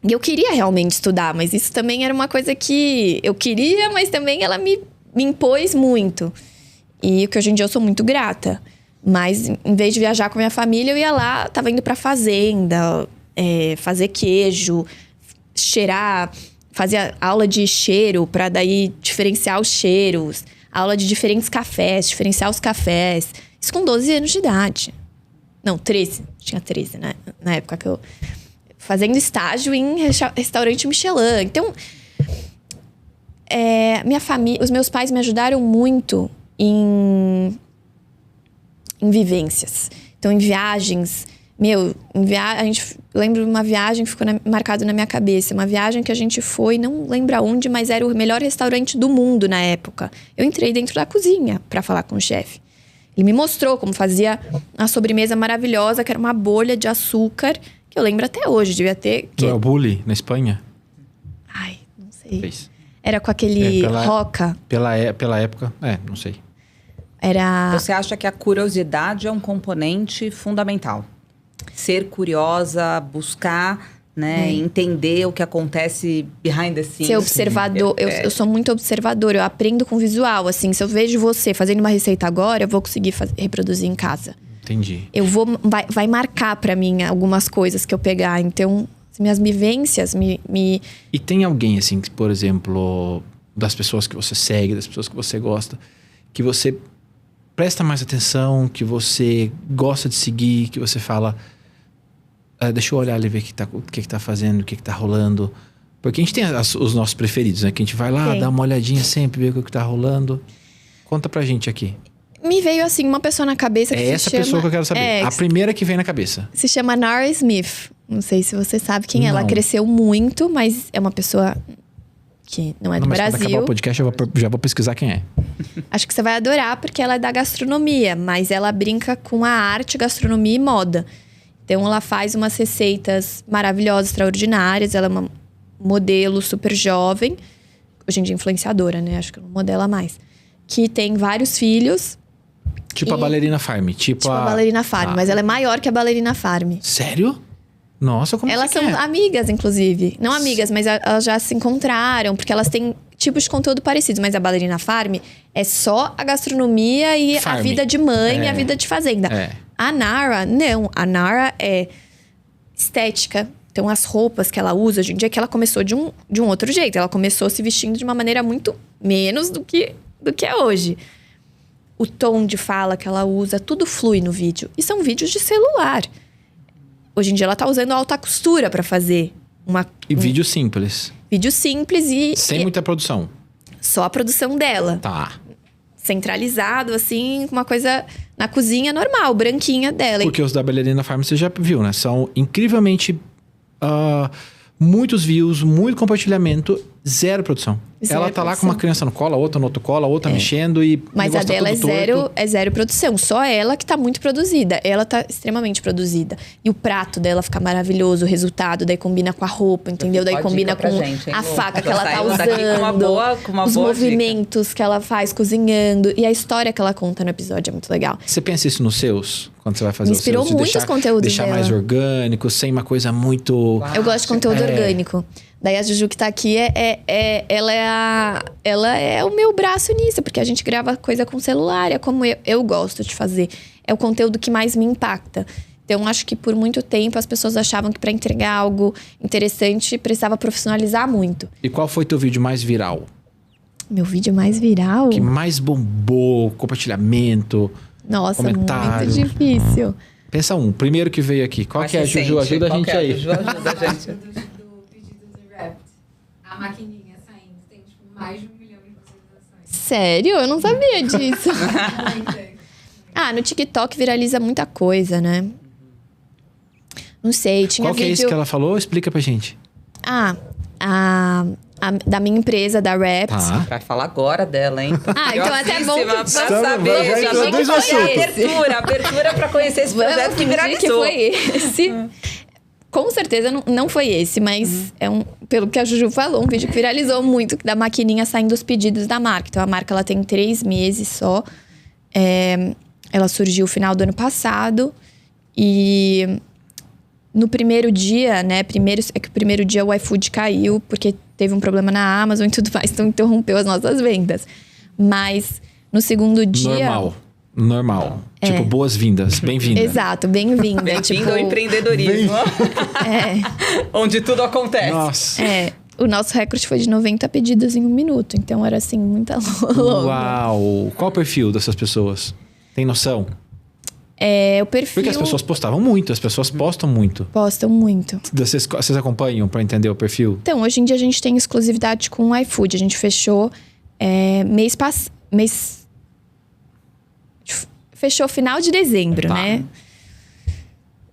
eu queria realmente estudar, mas isso também era uma coisa que eu queria, mas também ela me impôs muito. E que hoje em dia eu sou muito grata. Mas em vez de viajar com a minha família, eu ia lá, tava indo pra fazenda, fazer queijo, cheirar, fazer aula de cheiro pra daí diferenciar os cheiros, aula de diferentes cafés, diferenciar os cafés. Isso com 12 anos de idade. Não, 13. Tinha 13, né? Na época que eu... Fazendo estágio em restaurante Michelin. Então, minha família... Os meus pais me ajudaram muito em vivências. Então, em viagens... lembro de uma viagem que ficou marcada na minha cabeça. Uma viagem que a gente foi, não lembro aonde, mas era o melhor restaurante do mundo na época. Eu entrei dentro da cozinha para falar com o chefe. Ele me mostrou como fazia a sobremesa maravilhosa, que era uma bolha de açúcar, que eu lembro até hoje, devia ter... Não é o Bulli, na Espanha? Ai, não sei. Fez. Era com aquele Roca. Pela época, não sei. Era... Você acha que a curiosidade é um componente fundamental? Ser curiosa, buscar, né? Entender o que acontece behind the scenes. Ser observador. Eu sou muito observador, eu aprendo com visual. Assim, se eu vejo você fazendo uma receita agora, eu vou conseguir reproduzir em casa. Entendi. Vai marcar pra mim algumas coisas que eu pegar. Então, as minhas vivências me... E tem alguém, assim, que, por exemplo, das pessoas que você segue, das pessoas que você gosta, que você presta mais atenção, que você gosta de seguir, que você fala... deixa eu olhar ali, ver o que tá fazendo, o que tá rolando. Porque a gente tem os nossos preferidos, né? Que a gente vai lá, dá uma olhadinha sempre, ver o que tá rolando. Conta pra gente aqui. Me veio, assim, uma pessoa na cabeça que se chama... É essa pessoa que eu quero saber. A primeira que vem na cabeça. Se chama Nara Smith. Não sei se você sabe quem é. Ela Não. cresceu muito, mas é uma pessoa que não é do Mas Brasil. quando acabar o podcast, eu já vou pesquisar quem é. Acho que você vai adorar, porque ela é da gastronomia. Mas ela brinca com a arte, gastronomia e moda. Então, ela faz umas receitas maravilhosas, extraordinárias. Ela é uma modelo super jovem. Hoje em dia, influenciadora, né? Acho que não modela mais. Que tem vários filhos. Tipo a Ballerina Farm. Tipo a Ballerina Farm. Mas ela é maior que a Ballerina Farm. Sério? Nossa, como Elas você são quer? amigas, inclusive. Não amigas, mas elas já se encontraram. Porque elas têm tipos de conteúdo parecidos. Mas a Ballerina Farm é só a gastronomia e Farm. a vida de mãe e a vida de fazenda. A Nara, não. A Nara é estética. Então, as roupas que ela usa hoje em dia, que ela começou de um outro jeito. Ela começou se vestindo de uma maneira muito menos do que é hoje. O tom de fala que ela usa, tudo flui no vídeo. E são vídeos de celular. Hoje em dia, ela tá usando alta costura pra fazer vídeo simples. Vídeo simples Sem muita produção. Só a produção dela. Tá. Centralizado, assim, com uma coisa na cozinha normal, branquinha dela. Porque os da Ballerina Farm você já viu, né? São incrivelmente... muitos views, muito compartilhamento, zero produção. Ela tá lá com uma criança no colo, a outra no outro colo, a outra mexendo e... Mas a dela é zero produção. Só ela que tá muito produzida. Ela tá extremamente produzida. E o prato dela fica maravilhoso, o resultado. Daí combina com a roupa, entendeu? Daí combina com a faca que ela tá usando. Os movimentos que ela faz cozinhando. E a história que ela conta no episódio é muito legal. Você pensa isso nos seus? Quando você vai fazer os seus? Me inspirou muitos conteúdos deixar dela. mais orgânico, sem uma coisa muito... Eu gosto de conteúdo orgânico. Daí a Juju que tá aqui, ela é o meu braço nisso. Porque a gente grava coisa com celular, é como eu gosto de fazer. É o conteúdo que mais me impacta. Então, acho que por muito tempo as pessoas achavam que para entregar algo interessante, precisava profissionalizar muito. E qual foi teu vídeo mais viral? Meu vídeo mais viral? Que mais bombou, compartilhamento, Nossa, comentário. muito difícil. Pensa um, primeiro que veio aqui. Qual que é, Juju? Ajuda a gente aí. Juju, ajuda a gente. Do pedido do Wrapped. A maquininha saindo. Tem, tipo, mais de 1 milhão de visualizações. Sério? Eu não sabia disso. No TikTok viraliza muita coisa, né? Não sei, tinha Qual que é isso que ela falou? Explica pra gente. Da minha empresa, da Wrapped. Tá. Vai falar agora dela, hein? Então até bom Pra que saber. já Já introduz o assunto. Abertura pra conhecer esse projeto que viralizou. que foi esse. Com certeza não foi esse, mas pelo que a Juju falou, um vídeo que viralizou muito, da maquininha saindo os pedidos da marca. Então, a marca ela tem 3 meses só. Ela surgiu no final do ano passado. E no primeiro dia, né? É que o primeiro dia o iFood caiu, porque teve um problema na Amazon e tudo mais. Então, interrompeu as nossas vendas. Mas no segundo dia... Normal. Tipo, boas-vindas. Bem-vinda. Exato, bem-vinda. Bem-vindo ao empreendedorismo. Onde tudo acontece. Nossa. O nosso recorde foi de 90 pedidos em 1 minuto. Então, era assim, muita longa. Uau! Qual o perfil dessas pessoas? Tem noção? O perfil... Porque as pessoas postavam muito. As pessoas postam muito. Postam muito. Vocês acompanham pra entender o perfil? Então, hoje em dia a gente tem exclusividade com o iFood. A gente fechou fechou final de dezembro, né?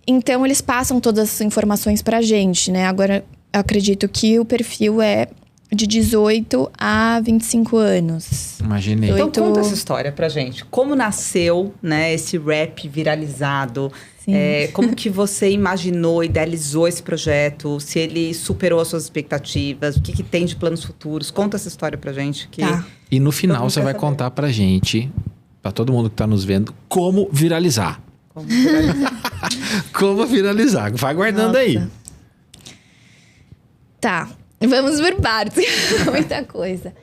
Então, eles passam todas as informações pra gente, né? Agora, eu acredito que o perfil é de 18 a 25 anos. Imaginei. Então Oito- conta essa história pra gente. Como nasceu, né, esse rap viralizado? Sim. Como que você imaginou, idealizou esse projeto? Se ele superou as suas expectativas? O que tem de planos futuros? Conta essa história pra gente. Que Tá. E no Todo final mundo você quer vai saber. contar pra gente, pra todo mundo que tá nos vendo, como viralizar. Como viralizar. Como viralizar. Vai guardando Nossa. aí. Tá, vamos por partes. Muita coisa.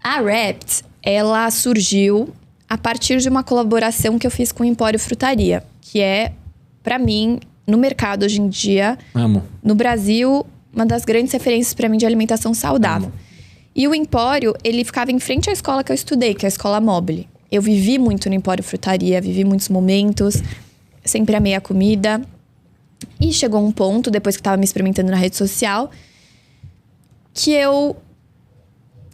A Wrapped, ela surgiu a partir de uma colaboração que eu fiz com o Empório Frutaria, que é, pra mim, no mercado hoje em dia, Amo. no Brasil, uma das grandes referências pra mim de alimentação saudável. E o Empório, ele ficava em frente à escola que eu estudei, que é a Escola Mobile. Eu vivi muito no Empório Frutaria, vivi muitos momentos, sempre amei a comida. E chegou um ponto, depois que eu tava me experimentando na rede social, que eu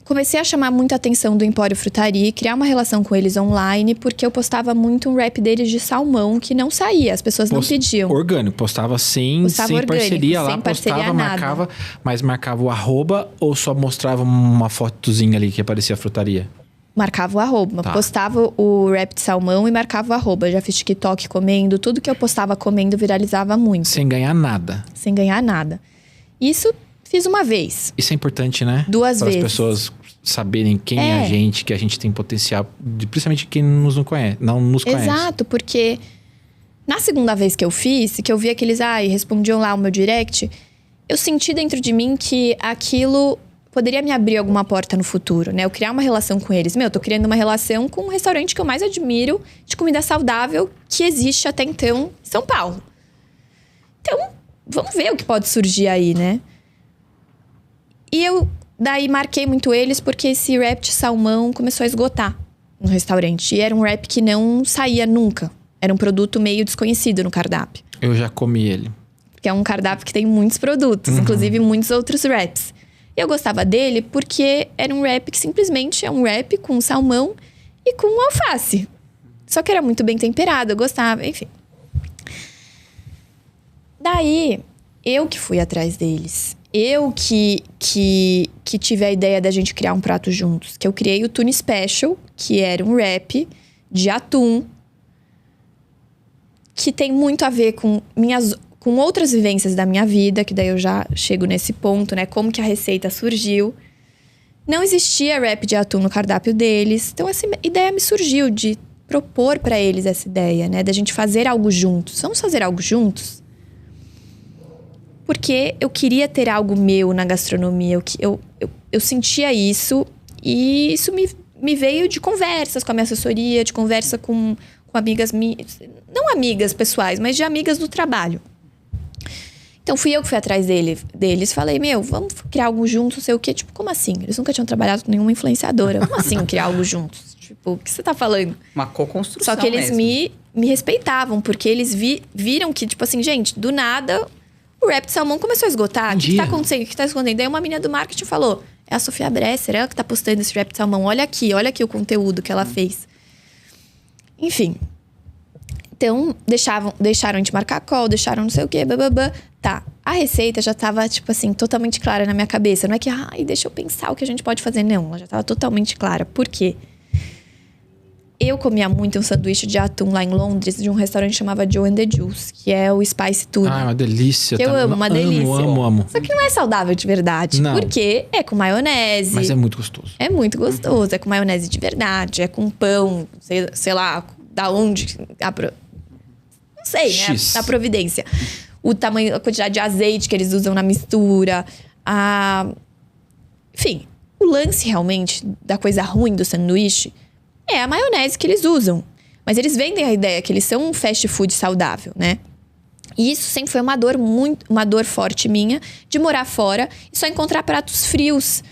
comecei a chamar muita atenção do Empório Frutaria e criar uma relação com eles online, porque eu postava muito um wrap deles de salmão que não saía, as pessoas não pediam. Orgânico. Postava sem Orgânico, parceria lá, sem parceria, postava, nada. marcava, mas marcava o arroba ou só mostrava uma fotozinha ali que aparecia a frutaria? Marcava o arroba. Tá. Postava o wrap de salmão e marcava o arroba. Já fiz TikTok comendo. Tudo que eu postava comendo viralizava muito. Sem ganhar nada. Sem ganhar nada. Isso fiz uma vez. Isso é importante, né? Duas Para as vezes. pessoas saberem quem é a gente, que a gente tem potencial. Principalmente quem não conhece. Não nos conhece. Exato, porque na segunda vez que eu fiz, que eu vi aqueles, respondiam lá o meu direct, eu senti dentro de mim que aquilo poderia me abrir alguma porta no futuro, né? Eu criar uma relação com eles. Eu tô criando uma relação com um restaurante que eu mais admiro de comida saudável que existe até então em São Paulo. Então, vamos ver o que pode surgir aí, né? E eu daí marquei muito eles porque esse wrap de salmão começou a esgotar no restaurante. E era um wrap que não saía nunca. Era um produto meio desconhecido no cardápio. Eu já comi ele. Porque é um cardápio que tem muitos produtos, inclusive muitos outros wraps. E eu gostava dele porque era um wrap que simplesmente é um wrap com salmão e com alface. Só que era muito bem temperado, eu gostava, enfim. Daí, eu que fui atrás deles. Eu que tive a ideia da gente criar um prato juntos. Que eu criei o Tuna Special, que era um wrap de atum. Que tem muito a ver com outras vivências da minha vida. Que daí eu já chego nesse ponto, né? Como que a receita surgiu. Não existia wrap de atum no cardápio deles. Então essa ideia me surgiu de propor pra eles essa ideia, né? Da gente fazer algo juntos. Vamos fazer algo juntos? Porque eu queria ter algo meu na gastronomia. Eu sentia isso. E isso me veio de conversas com a minha assessoria, de conversa com amigas minhas. Não amigas pessoais, mas de amigas do trabalho. Então fui eu que fui atrás deles. Falei, vamos criar algo juntos, não sei o quê. Tipo, como assim? Eles nunca tinham trabalhado com nenhuma influenciadora. Como assim criar algo juntos? Tipo, o que você tá falando? Uma co-construção. Só que eles mesmo. me respeitavam, porque eles viram que, tipo assim, gente, do nada, o wrap de salmão começou a esgotar. O que tá acontecendo? O que tá escondendo? Daí uma menina do marketing falou: é a Sofia Bresser, ela que tá postando esse wrap de salmão. Olha aqui o conteúdo que ela fez. Enfim. Então, deixaram a gente marcar call, deixaram não sei o quê, bababá. Tá, a receita já tava, tipo assim, totalmente clara na minha cabeça. Não é que, deixa eu pensar o que a gente pode fazer. Não, ela já tava totalmente clara. Por quê? Eu comia muito um sanduíche de atum lá em Londres, de um restaurante que chamava Joe and the Juice, que é o Spice Tuna. Ah, é uma delícia. Que eu amo, uma delícia. Amo. Só que não é saudável de verdade. Não. Porque é com maionese. Mas é muito gostoso. É muito gostoso. É com maionese de verdade. É com pão, sei lá, da onde. Não sei, X. né? A providência. O tamanho, a quantidade de azeite que eles usam na mistura. Enfim, o lance realmente da coisa ruim do sanduíche é a maionese que eles usam. Mas eles vendem a ideia que eles são um fast food saudável, né? E isso sempre foi uma dor forte minha de morar fora e só encontrar pratos frios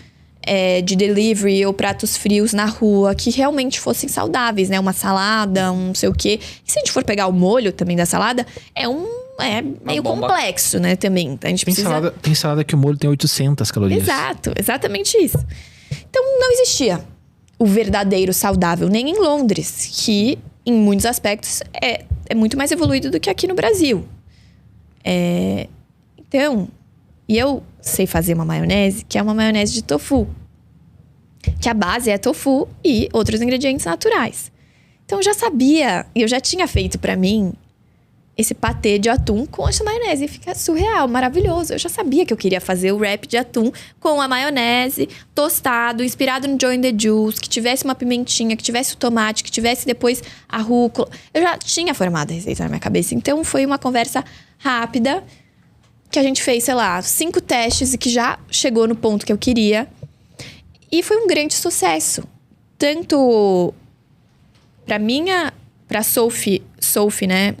de delivery ou pratos frios na rua que realmente fossem saudáveis, né? Uma salada, um não sei o quê. E se a gente for pegar o molho também da salada, é meio complexo, né? Também. A gente precisa... Tem salada que o molho tem 800 calorias. Exato, exatamente isso. Então não existia o verdadeiro saudável, nem em Londres, que em muitos aspectos é muito mais evoluído do que aqui no Brasil. Então, E eu sei fazer uma maionese, que é uma maionese de tofu. Que a base é tofu e outros ingredientes naturais. Então eu já sabia, e eu já tinha feito pra mim esse patê de atum com essa maionese. E fica surreal, maravilhoso. Eu já sabia que eu queria fazer o wrap de atum com a maionese, tostado, inspirado no Joe and the Juice, que tivesse uma pimentinha, que tivesse o tomate, que tivesse depois a rúcula. Eu já tinha formado a receita na minha cabeça. Então foi uma conversa rápida, que a gente fez, sei lá, 5 testes e que já chegou no ponto que eu queria. E foi um grande sucesso. Tanto pra Sophie, né,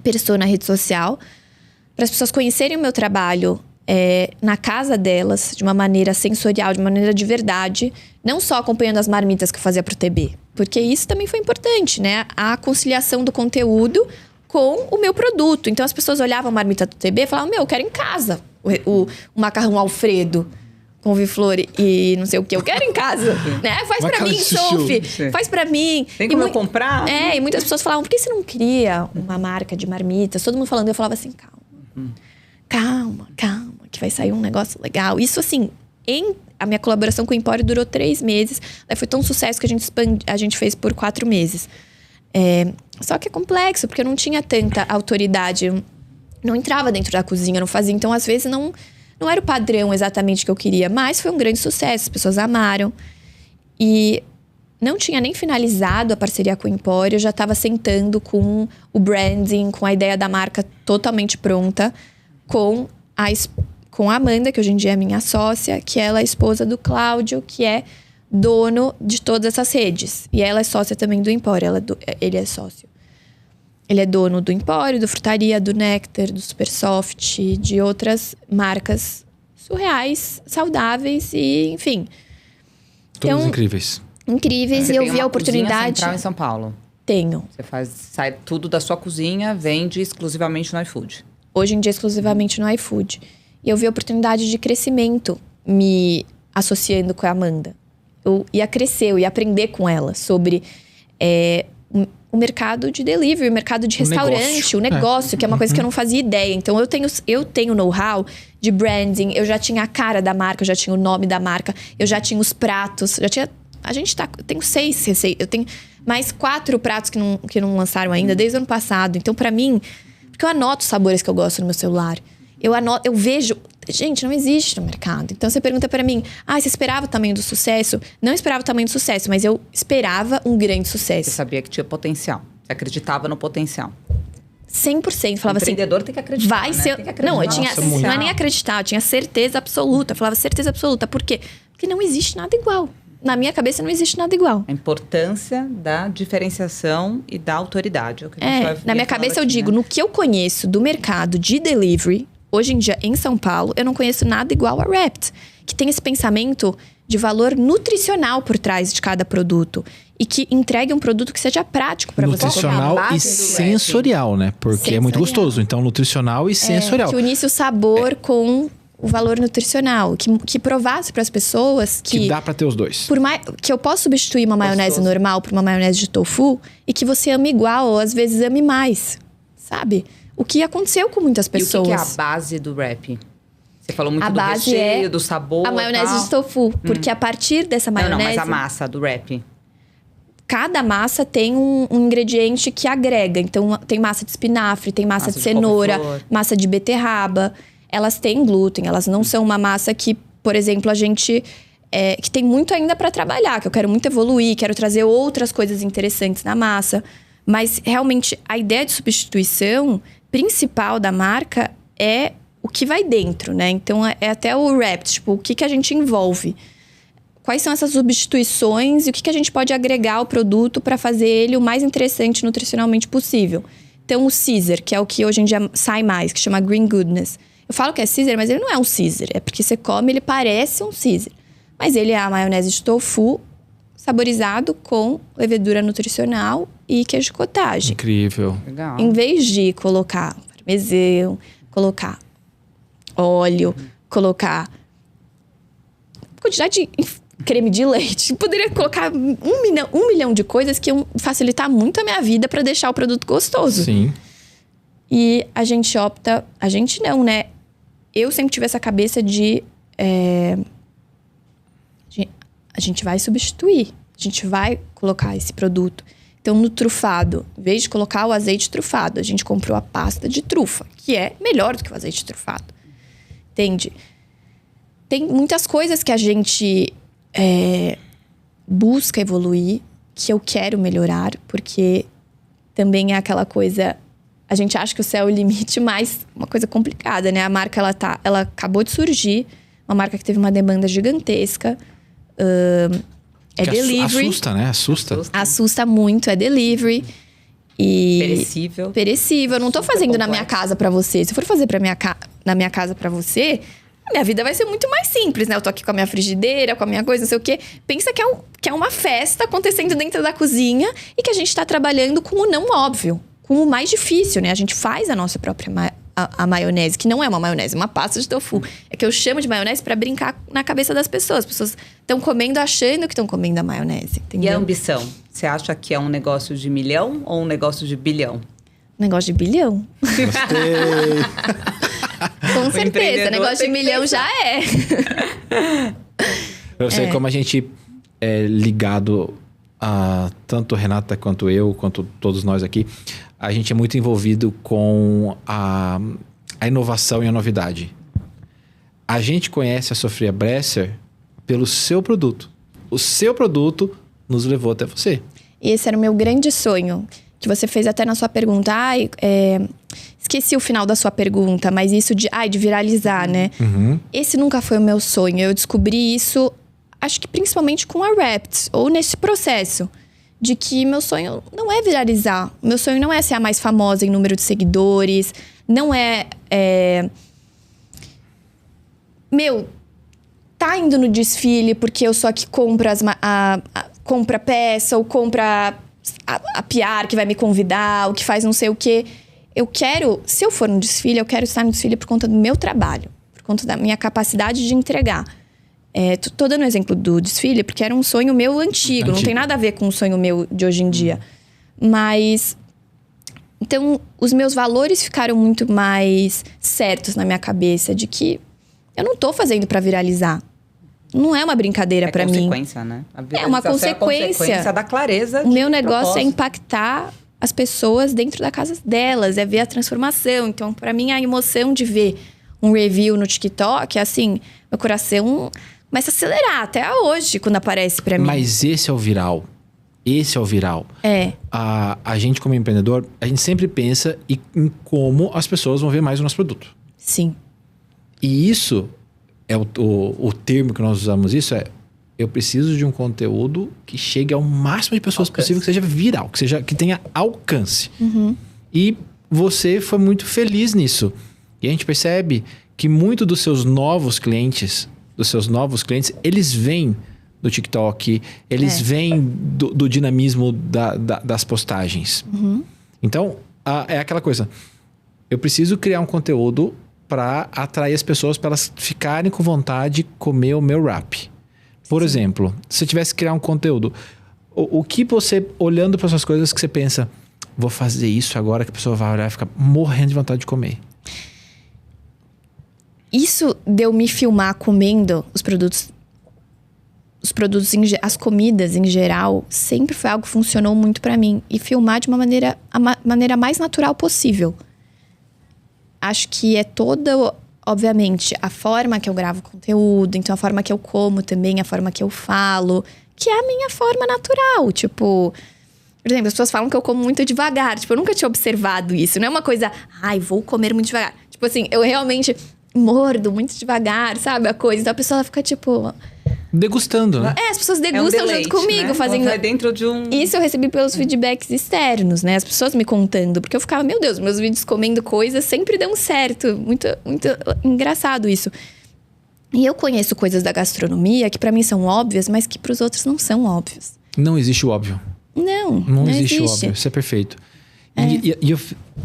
persona na rede social, para as pessoas conhecerem o meu trabalho na casa delas, de uma maneira sensorial, de uma maneira de verdade, não só acompanhando as marmitas que eu fazia pro TB, porque isso também foi importante, né? A conciliação do conteúdo com o meu produto. Então as pessoas olhavam a marmita do TB e falavam, eu quero em casa o macarrão Alfredo com couve-flor e não sei o que, eu quero em casa, né? Faz pra mim, Sophie, faz pra mim. Tem como eu comprar? E muitas pessoas falavam, por que você não cria uma marca de marmitas? Todo mundo falando, eu falava assim, calma, que vai sair um negócio legal. Isso assim, a minha colaboração com o Empório durou 3 meses, daí foi tão um sucesso que a gente fez por 4 meses. Só que é complexo, porque eu não tinha tanta autoridade, eu não entrava dentro da cozinha, não fazia, então às vezes não era o padrão exatamente que eu queria, mas foi um grande sucesso, as pessoas amaram. E não tinha nem finalizado a parceria com o Empório, eu já estava sentando com o branding, com a ideia da marca totalmente pronta, com a Amanda, que hoje em dia é minha sócia, que ela é a esposa do Cláudio, que é dono de todas essas redes. E ela é sócia também do Empório, ele é sócio. Ele é dono do Empório, do Frutaria, do Nectar, do Supersoft, de outras marcas surreais, saudáveis e, enfim. Todas então, incríveis. Incríveis. Você E eu tem vi uma a oportunidade. central em São Paulo. Tenho. Você sai tudo da sua cozinha, vende exclusivamente no iFood. Hoje em dia, exclusivamente no iFood. E eu vi a oportunidade de crescimento me associando com a Amanda. Eu ia crescer, eu ia aprender com ela sobre o mercado de delivery, o mercado de restaurante, o negócio, que é uma coisa que eu não fazia ideia. Então, eu tenho know-how de branding, eu já tinha a cara da marca, eu já tinha o nome da marca, eu já tinha os pratos, eu tenho 6 receitas, eu tenho mais 4 pratos que não lançaram ainda, desde o ano passado. Então, pra mim, porque eu anoto os sabores que eu gosto no meu celular. Eu vejo... Gente, não existe no mercado. Então, você pergunta pra mim... você esperava o tamanho do sucesso? Não esperava o tamanho do sucesso, mas eu esperava um grande sucesso. Você sabia que tinha potencial. Você acreditava no potencial. 100%. Falava assim... O empreendedor tem que acreditar, vai né? ser... Tem que acreditar. Não, eu tinha... Não é nem acreditar, eu tinha certeza absoluta. Eu falava certeza absoluta. Por quê? Porque não existe nada igual. Na minha cabeça, não existe nada igual. A importância da diferenciação e da autoridade. É o que a gente vai na minha cabeça, aqui, eu digo, né? no que eu conheço do mercado de delivery... Hoje em dia, em São Paulo, eu não conheço nada igual a Wrapped, que tem esse pensamento de valor nutricional por trás de cada produto. E que entregue um produto que seja prático para você. Nutricional e sensorial, né? Porque é muito gostoso. Então, nutricional e sensorial. Que unisse o sabor com o valor nutricional. Que provasse para as pessoas que dá para ter os dois. Por mais que eu posso substituir uma maionese normal por uma maionese de tofu e que você ame igual ou às vezes ame mais, sabe? O que aconteceu com muitas pessoas. E o que é a base do wrap? Você falou muito a do base recheio, do sabor. A maionese de tofu. Porque a partir dessa maionese... Não, mas a massa do wrap. Cada massa tem um ingrediente que agrega. Então, tem massa de espinafre, tem massa de cenoura, massa de beterraba. Elas têm glúten, elas não são uma massa que, por exemplo, a gente... que tem muito ainda para trabalhar, que eu quero muito evoluir, quero trazer outras coisas interessantes na massa. Mas, realmente, a ideia de substituição principal da marca é o que vai dentro, né? Então, é até o wrap, tipo, o que a gente envolve. Quais são essas substituições e o que a gente pode agregar ao produto para fazer ele o mais interessante nutricionalmente possível. Então, o Caesar, que é o que hoje em dia sai mais, que chama Green Goodness. Eu falo que é Caesar, mas ele não é um Caesar. É porque você come, ele parece um Caesar. Mas ele é a maionese de tofu saborizado com levedura nutricional e queijo cottage. Incrível. Legal. Em vez de colocar parmesão, colocar óleo, colocar quantidade de creme de leite, poderia colocar um milhão de coisas que iam facilitar muito a minha vida para deixar o produto gostoso. Sim. E a gente opta... A gente não, né? eu sempre tive essa cabeça de a gente vai substituir, a gente vai colocar esse produto. Então, no trufado, em vez de colocar o azeite trufado, a gente comprou a pasta de trufa, que é melhor do que o azeite trufado. Entende? Tem muitas coisas que a gente busca evoluir, que eu quero melhorar, porque também é aquela coisa... A gente acha que o céu é o limite, mas uma coisa complicada, né? A marca, ela acabou de surgir, uma marca que teve uma demanda gigantesca. É delivery. Assusta, né? Assusta muito, é delivery. E perecível. Eu não tô fazendo na minha casa pra você. Se eu for fazer na minha casa pra você, a minha vida vai ser muito mais simples, né? Eu tô aqui com a minha frigideira, com a minha coisa, não sei o quê. Pensa que é uma festa acontecendo dentro da cozinha e que a gente tá trabalhando com o não óbvio, com o mais difícil, né? A gente faz a nossa própria a maionese, que não é uma maionese, é uma pasta de tofu. É que eu chamo de maionese pra brincar na cabeça das pessoas. As pessoas estão comendo achando que estão comendo a maionese, entendeu? E a ambição? Você acha que é um negócio de milhão ou um negócio de bilhão? Negócio de bilhão. Gostei! Com certeza, negócio de milhão já é. Pra você, como a gente é ligado a tanto Renata quanto eu, quanto todos nós aqui, a gente é muito envolvido com a inovação e a novidade. A gente conhece a Sofia Bresser pelo seu produto. O seu produto nos levou até você. E esse era o meu grande sonho, que você fez até na sua pergunta. Esqueci o final da sua pergunta, mas isso de viralizar, né? Uhum. Esse nunca foi o meu sonho. Eu descobri isso, acho que principalmente com a Wrapped, ou nesse processo. De que meu sonho não é viralizar. Meu sonho não é ser a mais famosa em número de seguidores. Não é... tá indo no desfile porque eu sou a que compra compra peça ou compra a PR que vai me convidar, ou que faz não sei o quê. Eu quero, se eu for no desfile, eu quero estar no desfile por conta do meu trabalho. Por conta da minha capacidade de entregar. Tô dando o exemplo do desfile porque era um sonho meu antigo. Não tem nada a ver com o sonho meu de hoje em dia. Mas... Então, os meus valores ficaram muito mais certos na minha cabeça. De que eu não tô fazendo pra viralizar. Não é uma brincadeira pra mim. É consequência, né? É uma consequência. É a consequência da clareza. O meu negócio é impactar as pessoas dentro da casa delas. É ver a transformação. Então, pra mim, a emoção de ver um review no TikTok, assim, meu coração... começa a acelerar até hoje, quando aparece pra mim. Mas esse é o viral. Esse é o viral. A gente, como empreendedor, a gente sempre pensa em como as pessoas vão ver mais o nosso produto. Sim. E isso, o termo que nós usamos isso eu preciso de um conteúdo que chegue ao máximo de pessoas possível, que seja viral, que tenha alcance. Uhum. E você foi muito feliz nisso. E a gente percebe que muito dos seus novos clientes, eles vêm do TikTok, eles vêm do dinamismo das postagens. Uhum. Então, é aquela coisa. Eu preciso criar um conteúdo para atrair as pessoas, para elas ficarem com vontade de comer o meu wrap. Por exemplo, se você tivesse que criar um conteúdo, o que você, olhando para essas coisas, que você pensa, vou fazer isso agora, que a pessoa vai olhar e ficar morrendo de vontade de comer? Isso de eu me filmar comendo os produtos, as comidas em geral, sempre foi algo que funcionou muito pra mim. E filmar de a maneira mais natural possível. Acho que é toda, obviamente, a forma que eu gravo conteúdo, então a forma que eu como também, a forma que eu falo, que é a minha forma natural. Tipo, por exemplo, as pessoas falam que eu como muito devagar. Tipo, eu nunca tinha observado isso. Não é uma coisa, vou comer muito devagar. Tipo assim, eu realmente... mordo muito devagar, sabe? A coisa. Então a pessoa fica tipo... degustando, né? As pessoas degustam junto comigo, né? Fazendo... vai dentro de um... Isso eu recebi pelos feedbacks externos, né? As pessoas me contando. Porque eu ficava, meu Deus, meus vídeos comendo coisas sempre dão certo. Muito, muito engraçado isso. E eu conheço coisas da gastronomia que pra mim são óbvias, mas que pros outros não são óbvios. Não existe o óbvio. Não existe o óbvio. Isso é perfeito. E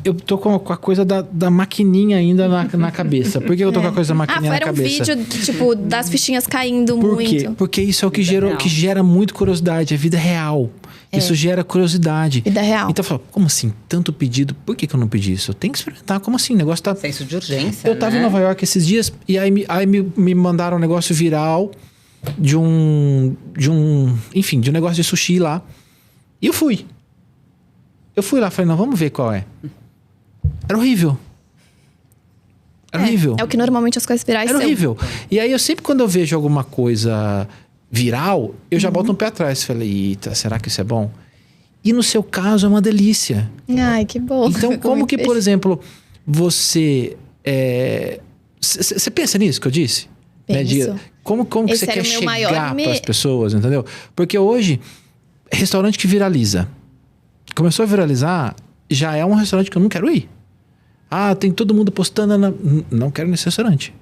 eu tô com a coisa da maquininha ainda na cabeça. Por que eu tô com a coisa da maquininha na cabeça? Era um vídeo, tipo, das fichinhas caindo Por quê? muito. Porque isso é o que gera muito curiosidade. É vida real. Isso gera curiosidade. Vida real. Então eu falo, como assim? Tanto pedido, por que eu não pedi isso? Eu tenho que experimentar. Como assim? O negócio tá... Senso de urgência, Eu tava em Nova York esses dias e aí me mandaram um negócio viral de um negócio de sushi lá. E eu fui. Eu fui lá, falei, não, vamos ver qual é. Era horrível. Era horrível. É o que normalmente as coisas virais Era são. horrível. E aí eu sempre, quando eu vejo alguma coisa viral, eu já boto um pé atrás. Falei, eita, será que isso é bom? E no seu caso é uma delícia. Ai, que bom. Então, como que, por exemplo, você... Você pensa nisso que eu disse? Penso. Né, como que Esse você era quer o meu chegar maior para as pessoas, entendeu? Porque hoje, restaurante que viraliza. Começou a viralizar, já é um restaurante que eu não quero ir. Ah, tem todo mundo postando... Não quero ir nesse restaurante.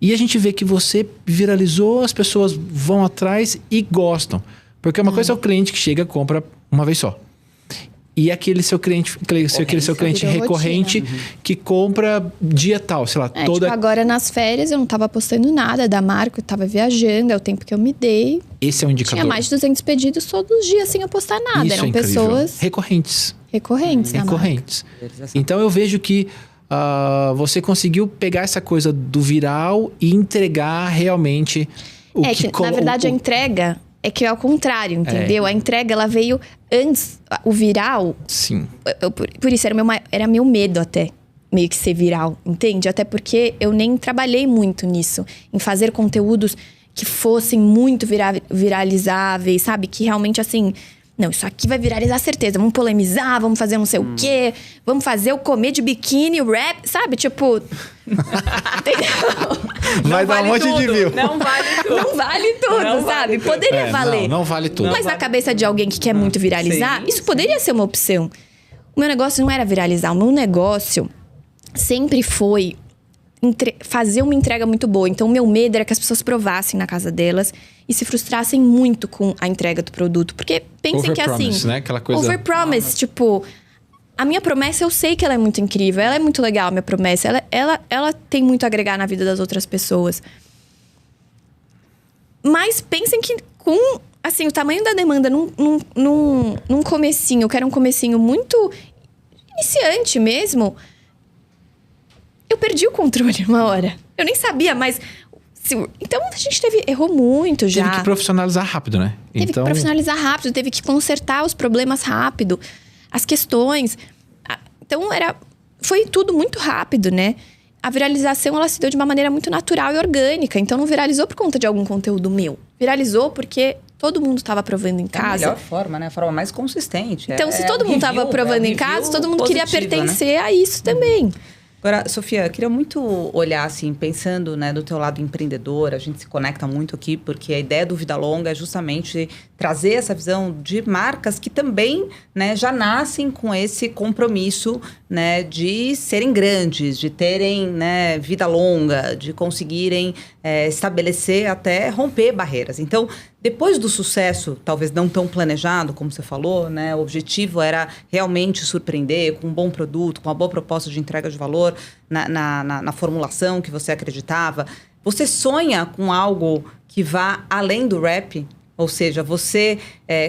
E a gente vê que você viralizou, as pessoas vão atrás e gostam. Porque uma coisa é o cliente que chega e compra uma vez só. E aquele seu cliente recorrente que compra dia tal, sei lá, toda... Tipo, agora nas férias eu não tava postando nada da marca, eu tava viajando, é o tempo que eu me dei. Esse é um indicador. Tinha mais de 200 pedidos todos os dias sem eu postar nada. Isso Eram é incrível. pessoas recorrentes. na marca. Então eu vejo que você conseguiu pegar essa coisa do viral e entregar realmente o que... Na verdade, a entrega é que é ao contrário, entendeu? A entrega, ela veio antes. O viral... Sim. Por isso, era meu medo até, meio que ser viral, entende? Até porque eu nem trabalhei muito nisso. Em fazer conteúdos que fossem muito viralizáveis, sabe? Que realmente, assim... Não, isso aqui vai viralizar certeza. Vamos polemizar, vamos fazer não sei o quê. Vamos fazer o comer de biquíni, o rap, sabe? Tipo... Vai dar um monte de view. Não vale tudo. Não vale tudo, Não sabe? vale tudo. Poderia valer. Não vale tudo. Mas na cabeça de alguém que quer muito viralizar, isso poderia ser uma opção. O meu negócio não era viralizar. O meu negócio sempre foi fazer uma entrega muito boa. Então, o meu medo era que as pessoas provassem na casa delas e se frustrassem muito com a entrega do produto. Porque pensem que assim... né? Aquela coisa... Overpromise, tipo... A minha promessa, eu sei que ela é muito incrível. Ela é muito legal, a minha promessa. Ela tem muito a agregar na vida das outras pessoas. Mas pensem que com... Assim, o tamanho da demanda num comecinho... Eu quero um comecinho muito iniciante mesmo... Eu perdi o controle uma hora. Eu nem sabia, mas... Então, a gente errou muito já. Teve que profissionalizar rápido, né? Teve que profissionalizar rápido. Teve que consertar os problemas rápido. As questões. Então, foi tudo muito rápido, né? A viralização, ela se deu de uma maneira muito natural e orgânica. Então, não viralizou por conta de algum conteúdo meu. Viralizou porque todo mundo estava provando em casa. É a melhor forma, né? A forma mais consistente. Então, se todo mundo estava provando em casa, todo mundo queria pertencer a isso também. Agora, Sofia, eu queria muito olhar, assim, pensando, né, do teu lado empreendedor, a gente se conecta muito aqui, porque a ideia do Vida Longa é justamente trazer essa visão de marcas que também, né, já nascem com esse compromisso, né, de serem grandes, de terem, né, vida longa, de conseguirem estabelecer até romper barreiras. Então, depois do sucesso, talvez não tão planejado, como você falou, né? O objetivo era realmente surpreender com um bom produto, com uma boa proposta de entrega de valor na formulação que você acreditava. Você sonha com algo que vá além do rap? Ou seja, você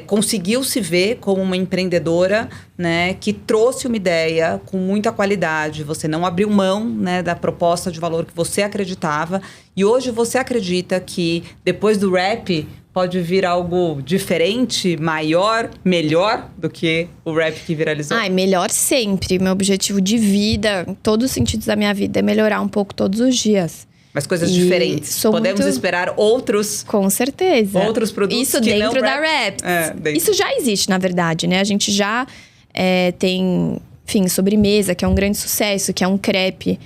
conseguiu se ver como uma empreendedora, né, que trouxe uma ideia com muita qualidade. Você não abriu mão, né, da proposta de valor que você acreditava. E hoje você acredita que depois do rap pode vir algo diferente, maior, melhor do que o rap que viralizou? Melhor sempre. Meu objetivo de vida, em todos os sentidos da minha vida, é melhorar um pouco todos os dias. Mas coisas diferentes. Podemos esperar outros... Com certeza. Outros produtos isso que dentro não da rap. Rap. Isso já existe, na verdade, né? A gente já tem, enfim, sobremesa, que é um grande sucesso, que é um crepe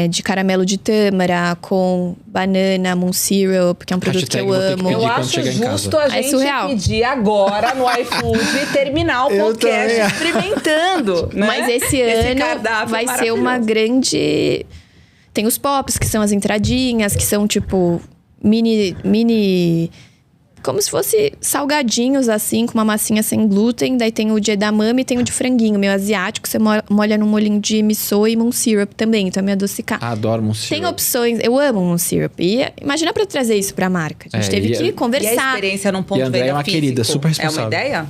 de caramelo de tâmara com banana, moon syrup, que é um produto que eu amo. Eu acho justo a gente pedir agora no iFood e terminar o podcast experimentando. Né? Mas esse ano vai ser uma grande... Tem os pops, que são as entradinhas, que são tipo mini como se fosse salgadinhos, assim, com uma massinha sem glúten. Daí tem o de edamame e tem o de franguinho, meu asiático. Você molha no molhinho de miso e moon syrup também, então é meio adocicar. Adoro moon syrup. Tem opções, eu amo moon syrup. E imagina pra trazer isso pra marca. A gente teve que E a conversar. experiência num ponto E a de Andréia venda é uma físico? querida, super responsável. É uma ideia?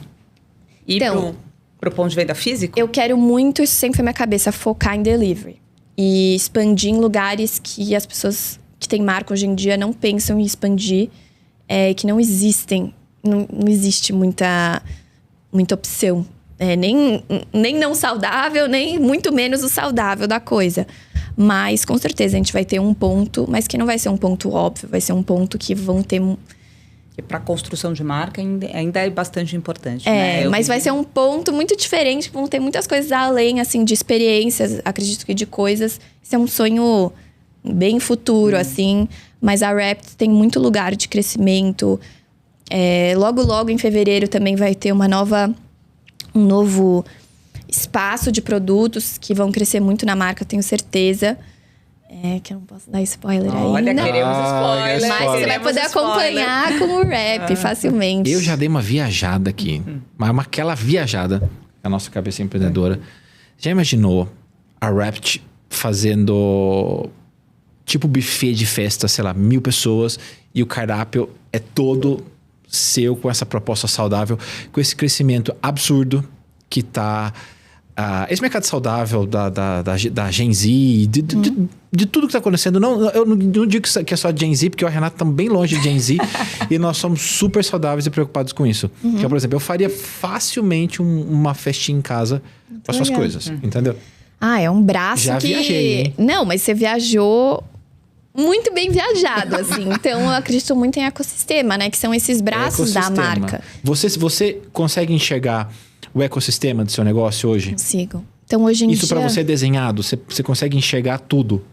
Ir Então, pro ponto de venda físico? Eu quero muito, isso sempre foi minha cabeça, focar em delivery. E expandir em lugares que as pessoas que têm marca hoje em dia não pensam em expandir. Que não existem. Não existe muita opção. Nem não saudável, nem muito menos o saudável da coisa. Mas, com certeza, a gente vai ter um ponto, mas que não vai ser um ponto óbvio. Vai ser um ponto que vão ter... Que para construção de marca ainda é bastante importante, né? Mas vai ser um ponto muito diferente. Vão ter muitas coisas além, assim, de experiências. Acredito que de coisas. Isso é um sonho bem futuro, assim. Mas a Rapt tem muito lugar de crescimento. Logo, em fevereiro, também vai ter um novo espaço de produtos que vão crescer muito na marca, tenho certeza. Que eu não posso dar spoiler ainda. Olha, queremos spoiler. Mas você vai poder acompanhar com o Rap facilmente. Eu já dei uma viajada aqui. Mas aquela viajada, a nossa cabeça empreendedora. Já imaginou a Rapt fazendo tipo buffet de festa, sei lá, 1.000 pessoas e o cardápio é todo seu com essa proposta saudável, com esse crescimento absurdo que tá... esse mercado saudável da Gen Z, de tudo que está acontecendo. Eu não digo que é só Gen Z, porque o Renato está bem longe de Gen Z. E nós somos super saudáveis e preocupados com isso. Então, por exemplo, eu faria facilmente uma festinha em casa com as suas coisas, entendeu? É um braço Já viajei, hein? Não, mas você viajou muito bem viajado, assim. Então, eu acredito muito em ecossistema, né? Que são esses braços da marca. Você consegue enxergar o ecossistema do seu negócio hoje? Consigo. Então, hoje em dia... Isso para você é desenhado? Você consegue enxergar tudo?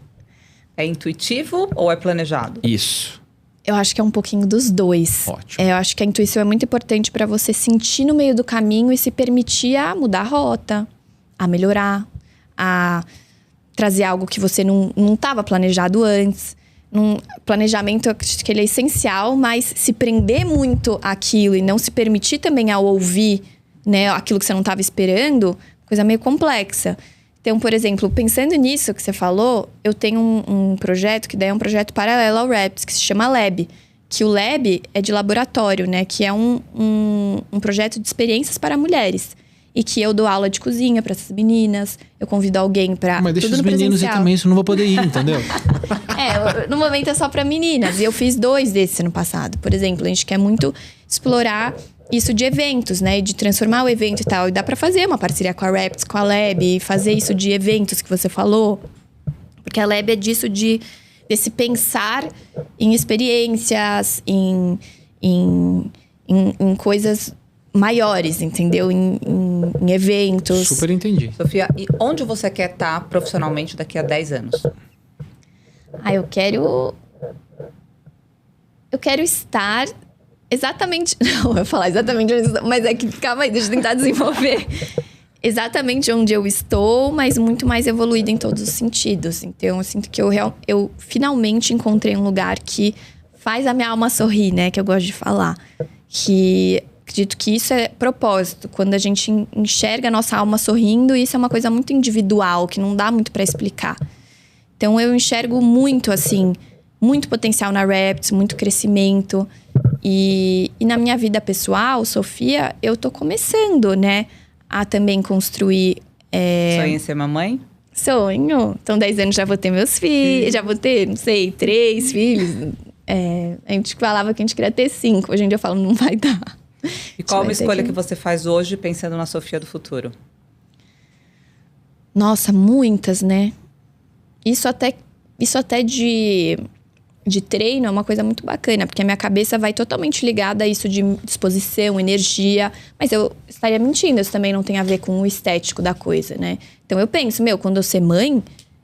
É intuitivo ou é planejado? Isso. Eu acho que é um pouquinho dos dois. Ótimo. Eu acho que a intuição é muito importante para você sentir no meio do caminho e se permitir a mudar a rota, a melhorar, a trazer algo que você não estava planejado antes. Planejamento, eu acredito que ele é essencial, mas se prender muito àquilo e não se permitir também ao ouvir, né, aquilo que você não estava esperando, coisa meio complexa. Então, por exemplo, pensando nisso que você falou, eu tenho um projeto, que daí é um projeto paralelo ao Rapt, que se chama Lab. Que o Lab é de laboratório, né? Que é um projeto de experiências para mulheres. E que eu dou aula de cozinha para essas meninas, eu convido alguém para... Mas deixa os meninos e também, isso não vou poder ir, entendeu? No momento é só para meninas. E eu fiz 2 desses ano passado. Por exemplo, a gente quer muito explorar isso de eventos, né? De transformar o evento e tal. E dá pra fazer uma parceria com a Rapt, com a Lab, e fazer isso de eventos que você falou. Porque a Lab é disso desse pensar em experiências, em coisas maiores, entendeu? Em eventos. Super entendi. Sofia, e onde você quer estar profissionalmente daqui a 10 anos? Eu quero estar... Exatamente... Não, eu vou falar exatamente onde eu estou, mas é que... Calma aí, deixa eu tentar desenvolver. Exatamente onde eu estou, mas muito mais evoluída em todos os sentidos. Então, eu sinto que eu finalmente encontrei um lugar que faz a minha alma sorrir, né? Que eu gosto de falar. Que... Acredito que isso é propósito. Quando a gente enxerga a nossa alma sorrindo, isso é uma coisa muito individual, que não dá muito pra explicar. Então, eu enxergo muito, assim... Muito potencial na Rapt, muito crescimento... E na minha vida pessoal, Sofia, eu tô começando, né? A também construir... Sonha em ser mamãe? Sonho. Então, 10 anos já vou ter meus filhos. Já vou ter, não sei, 3 filhos. A gente falava que a gente queria ter 5. Hoje em dia eu falo, não vai dar. E qual uma escolha que você faz hoje pensando na Sofia do futuro? Nossa, muitas, né? Isso até de treino é uma coisa muito bacana, porque a minha cabeça vai totalmente ligada a isso de disposição, energia. Mas eu estaria mentindo, isso também não tem a ver com o estético da coisa, né? Então eu penso, quando eu ser mãe,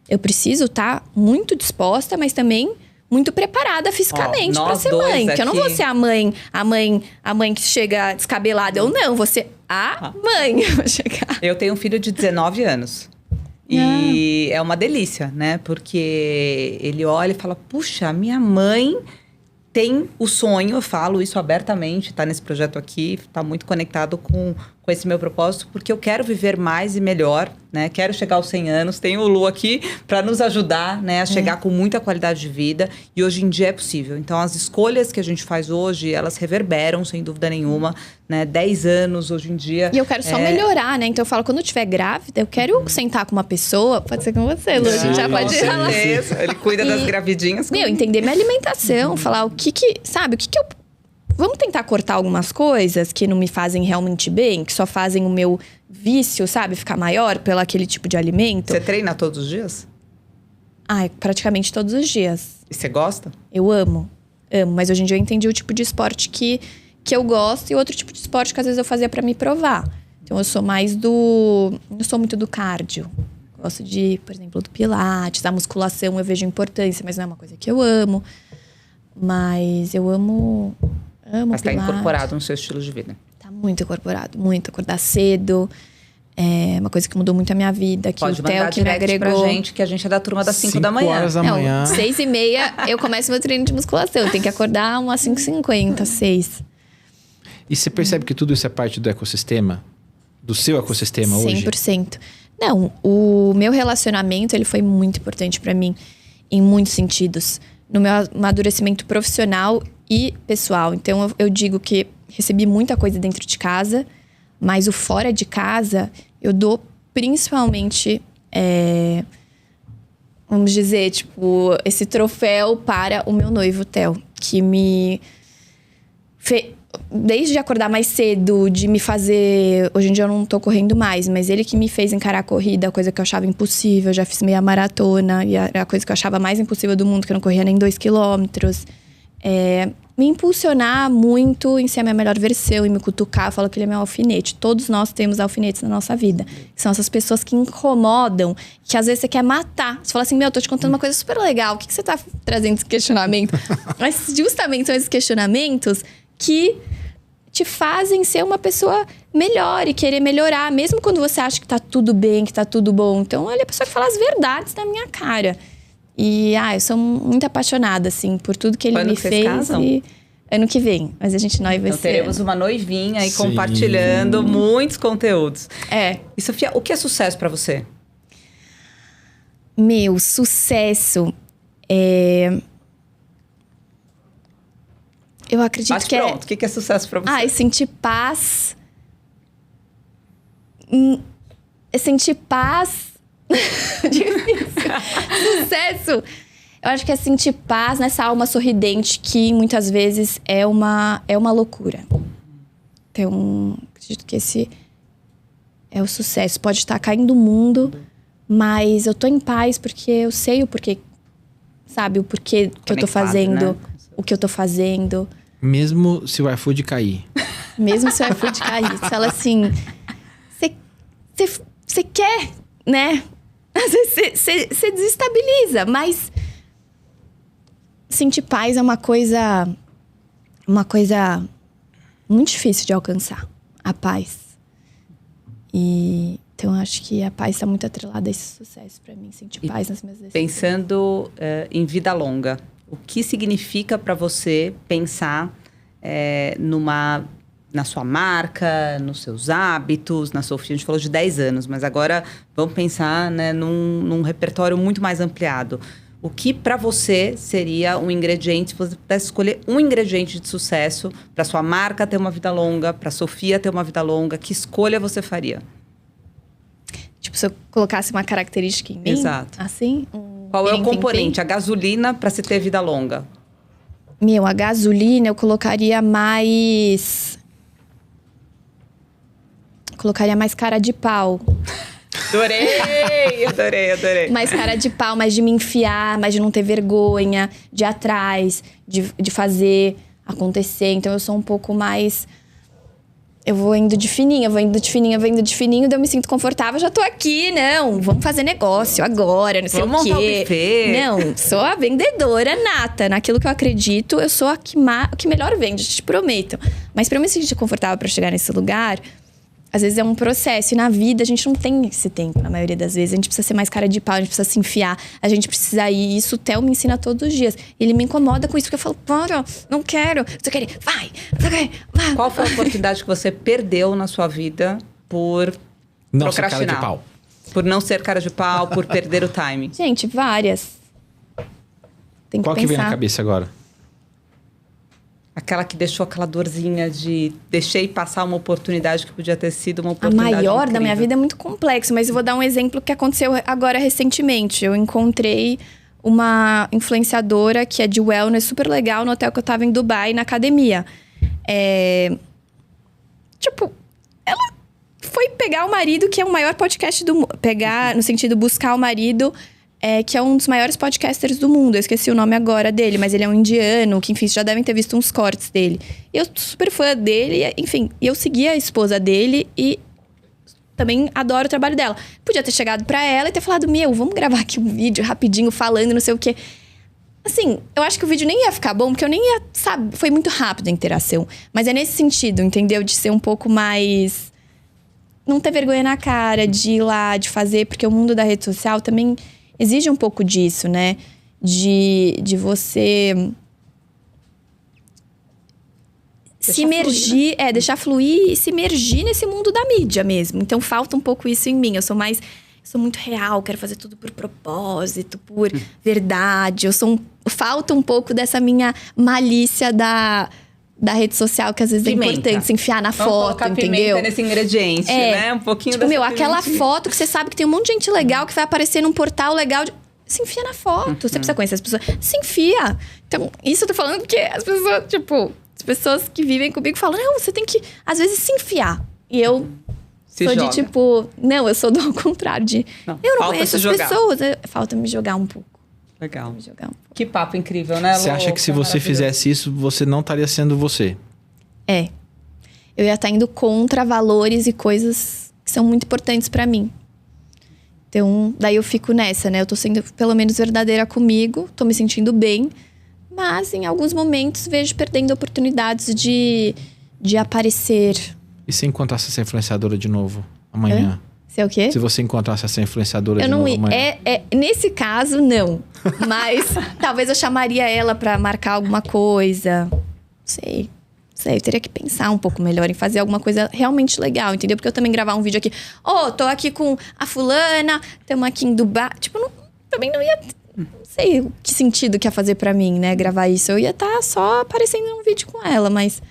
eu preciso estar muito disposta, mas também muito preparada fisicamente pra ser mãe. Porque eu não vou ser a mãe que chega descabelada. Eu não, vou ser a mãe. Eu vou chegar. Eu tenho um filho de 19 anos. E é uma delícia, né? Porque ele olha e fala, puxa, minha mãe tem o sonho, eu falo isso abertamente, tá nesse projeto aqui, tá muito conectado com esse meu propósito, porque eu quero viver mais e melhor, né? Quero chegar aos 100 anos, tem o Lu aqui para nos ajudar, né? A chegar com muita qualidade de vida, e hoje em dia é possível. Então, as escolhas que a gente faz hoje, elas reverberam, sem dúvida nenhuma, né? 10 anos hoje em dia. E eu quero só melhorar, né? Então eu falo, quando eu estiver grávida, eu quero sentar com uma pessoa, pode ser com você, Lu, a gente já pode falar. Ele cuida das gravidinhas. Entender minha alimentação, falar o que eu... Vamos tentar cortar algumas coisas que não me fazem realmente bem, que só fazem o meu vício, sabe? Ficar maior pelo aquele tipo de alimento. Você treina todos os dias? Praticamente todos os dias. E você gosta? Eu amo. Mas hoje em dia eu entendi o tipo de esporte que eu gosto e outro tipo de esporte que às vezes eu fazia pra me provar. Então eu sou mais do... Eu sou muito do cardio. Gosto de, por exemplo, do pilates, da musculação eu vejo importância, mas não é uma coisa que eu amo. Mas eu amo Mas tá pilates. incorporado no seu estilo de vida. Tá muito incorporado, muito. Acordar cedo. É uma coisa que mudou muito a minha vida. Que Pode o Theo mandar que me direct agregou. pra gente, que a gente é da turma das 5 da manhã. 5 horas da manhã. 6h30 eu começo meu treino de musculação. Eu tenho que acordar umas 5h50, 6. E você percebe que tudo isso é parte do ecossistema? Do seu ecossistema hoje? 100%. Não, o meu relacionamento, ele foi muito importante pra mim. Em muitos sentidos. No meu amadurecimento profissional e pessoal. Então, eu digo que recebi muita coisa dentro de casa. Mas o fora de casa, eu dou principalmente, vamos dizer, tipo, esse troféu para o meu noivo, Theo. Que me desde acordar mais cedo, de me fazer... Hoje em dia eu não tô correndo mais, mas ele que me fez encarar a corrida, coisa que eu achava impossível. Eu já fiz meia maratona, e era a coisa que eu achava mais impossível do mundo, que eu não corria nem 2 quilômetros. Me impulsionar muito em ser a minha melhor versão e me cutucar. Eu falo que ele é meu alfinete. Todos nós temos alfinetes na nossa vida. São essas pessoas que incomodam, que às vezes você quer matar. Você fala assim, tô te contando uma coisa super legal. O que você tá trazendo esse questionamento? Mas justamente são esses questionamentos que te fazem ser uma pessoa melhor e querer melhorar. Mesmo quando você acha que tá tudo bem, que tá tudo bom. Então, ele é a pessoa que fala as verdades na minha cara. E, eu sou muito apaixonada, assim, por tudo que ele me fez. Casam? E ano que vem. Mas a gente noiva Então esse ano. teremos uma noivinha aí Sim. compartilhando muitos conteúdos. É. E, Sofia, o que é sucesso pra você? Meu, sucesso é... Eu acredito Bate que pronto. O que é sucesso pra você? é sentir paz. É sentir paz. Difícil. Sucesso. Eu acho que é sentir paz nessa alma sorridente que muitas vezes é uma loucura. Então, acredito que esse é o sucesso. Pode estar caindo o mundo, mas eu tô em paz porque eu sei o porquê. Sabe, o porquê que eu tô fazendo, né? o que eu tô fazendo. Mesmo se o iFood cair. Mesmo se o iFood cair. Você fala assim, você quer, né? Às vezes você desestabiliza, mas sentir paz é uma coisa muito difícil de alcançar. A paz. E então eu acho que a paz está muito atrelada a esse sucesso para mim, sentir paz nas minhas decisões. Pensando em vida longa, o que significa para você pensar na sua marca, nos seus hábitos, na Sofia? A gente falou de 10 anos, mas agora vamos pensar, né, num repertório muito mais ampliado. O que para você seria um ingrediente, se você pudesse escolher um ingrediente de sucesso para sua marca ter uma vida longa, para Sofia ter uma vida longa, que escolha você faria? Tipo, se eu colocasse uma característica em mim, Exato. assim... Qual é o componente? A gasolina para se ter vida longa? A gasolina eu colocaria mais... Colocaria mais cara de pau. Adorei. Mais cara de pau, mais de me enfiar, mais de não ter vergonha, de ir atrás, de fazer acontecer. Então eu sou um pouco mais... Eu vou indo de fininho, daí eu me sinto confortável, já tô aqui, não, vamos fazer negócio agora, não sei o quê. Vamos montar o buffet. Não, sou a vendedora nata, naquilo que eu acredito, eu sou a que melhor vende, te prometo. Mas pra eu me sentir confortável pra chegar nesse lugar, Às vezes é um processo. E na vida a gente não tem esse tempo, na maioria das vezes. A gente precisa ser mais cara de pau, a gente precisa se enfiar. A gente precisa ir. Isso o Theo me ensina todos os dias. Ele me incomoda com isso, porque eu falo, para, não quero. Você quer ir? Vai. Qual foi a oportunidade que você perdeu na sua vida por Não ser cara procrastinar? de pau. Por não ser cara de pau, por perder o timing. Gente, várias. Tem que Qual que pensar. vem na cabeça agora? Aquela que deixou aquela dorzinha de deixei passar uma oportunidade que podia ter sido uma A oportunidade maior da incrível. minha vida é muito complexo, mas eu vou dar um exemplo que aconteceu agora recentemente. Eu encontrei uma influenciadora que é de wellness super legal no hotel que eu tava em Dubai, na academia. Tipo, ela foi pegar o marido, que é o maior podcast do mundo. Pegar, no sentido, buscar o marido, que é um dos maiores podcasters do mundo. Eu esqueci o nome agora dele, mas ele é um indiano, que, enfim, vocês já devem ter visto uns cortes dele. E eu sou super fã dele, enfim. E eu segui a esposa dele e também adoro o trabalho dela. Podia ter chegado pra ela e ter falado, vamos gravar aqui um vídeo rapidinho, falando, não sei o quê. Assim, eu acho que o vídeo nem ia ficar bom, porque eu nem ia, sabe? Foi muito rápido a interação. Mas é nesse sentido, entendeu? De ser um pouco mais... Não ter vergonha na cara, de ir lá, de fazer. Porque o mundo da rede social também exige um pouco disso, né? De você... se imergir, fluir, né? deixar fluir e se imergir nesse mundo da mídia mesmo. Então falta um pouco isso em mim. Eu sou muito real, quero fazer tudo por propósito, por verdade. Falta um pouco dessa minha malícia da rede social, que às vezes Pimenta. é importante se enfiar na Vamos foto, colocar entendeu? pimenta nesse ingrediente, né? Um pouquinho Tipo, dessa aquela pimentinha. foto que você sabe que tem um monte de gente legal que vai aparecer num portal legal. Se enfia na foto. Você precisa conhecer as pessoas. Se enfia. Então, isso eu tô falando porque as pessoas, as pessoas que vivem comigo falam, não, você tem que, às vezes, se enfiar. E eu Se sou joga. de não, eu sou do contrário de... Não, eu não falta conheço se as jogar. pessoas. Falta me jogar um pouco. Legal. Me jogar um pouco. Que papo incrível, né, Você Lu? acha que se você Maravilhoso. fizesse isso, você não estaria sendo você? Eu ia estar indo contra valores e coisas que são muito importantes pra mim. Então, daí eu fico nessa, né? Eu tô sendo, pelo menos, verdadeira comigo. Tô me sentindo bem. Mas, em alguns momentos, vejo perdendo oportunidades de aparecer. E se encontrasse essa influenciadora de novo amanhã? Você é o quê? Se você encontrasse essa influenciadora Eu de não novo ia. amanhã? Nesse caso, não. Mas talvez eu chamaria ela pra marcar alguma coisa. Não sei, eu teria que pensar um pouco melhor em fazer alguma coisa realmente legal, entendeu? Porque eu também gravar um vídeo aqui. Tô aqui com a fulana, estamos aqui em Dubai. Também não ia... Não sei que sentido que ia fazer pra mim, né? Gravar isso. Eu ia estar só aparecendo num vídeo com ela, mas...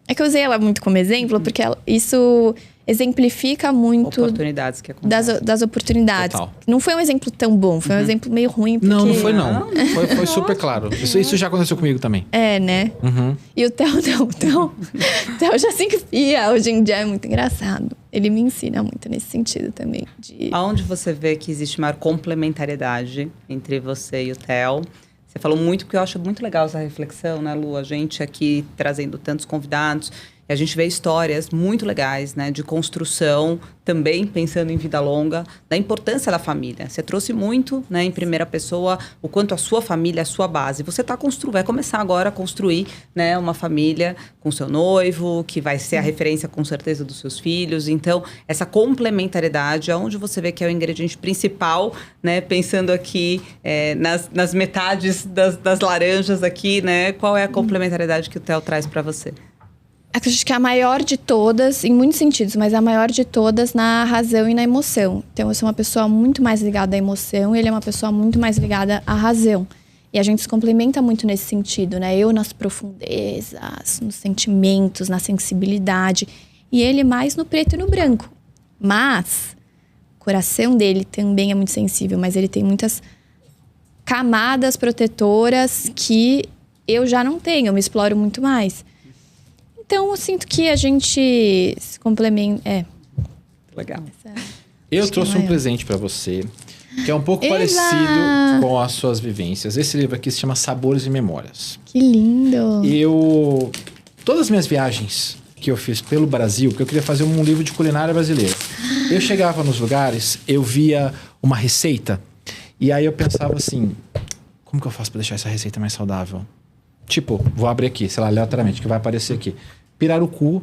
É que eu usei ela muito como exemplo, porque isso exemplifica muito Oportunidades que acontecem. das oportunidades. Total. Não foi um exemplo tão bom, foi um exemplo meio ruim. Porque... Não foi não. Foi super claro. Isso já aconteceu comigo também. Né? Uhum. E o Theo não. O Theo já se enfia. Hoje em dia é muito engraçado. Ele me ensina muito nesse sentido também. Aonde você vê que existe maior complementariedade entre você e o Theo? Você falou muito, porque eu acho muito legal essa reflexão, né, Lu? A gente aqui trazendo tantos convidados, e a gente vê histórias muito legais, né, de construção, também pensando em vida longa, da importância da família. Você trouxe muito, né, em primeira pessoa, o quanto a sua família é a sua base. Você vai começar agora a construir, né, uma família com seu noivo, que vai ser a referência, com certeza, dos seus filhos. Então, essa complementariedade, aonde você vê que é o ingrediente principal, né, pensando aqui nas metades das laranjas aqui, né, qual é a complementariedade que o Theo traz para você? Acredito que é a maior de todas, em muitos sentidos, mas a maior de todas na razão e na emoção. Então, eu sou uma pessoa muito mais ligada à emoção e ele é uma pessoa muito mais ligada à razão. E a gente se complementa muito nesse sentido, né? Eu nas profundezas, nos sentimentos, na sensibilidade. E ele mais no preto e no branco. Mas o coração dele também é muito sensível, mas ele tem muitas camadas protetoras que eu já não tenho, eu me exploro muito mais. Então, eu sinto que a gente se complementa. Legal. Eu trouxe um maior. presente pra você, que é um pouco Eba! parecido com as suas vivências. Esse livro aqui se chama Sabores e Memórias. Que lindo! Todas as minhas viagens que eu fiz pelo Brasil, porque eu queria fazer um livro de culinária brasileira. Eu chegava nos lugares, eu via uma receita, e aí eu pensava assim, como que eu faço pra deixar essa receita mais saudável? Tipo, vou abrir aqui, sei lá, aleatoriamente, que vai aparecer aqui. Pirarucu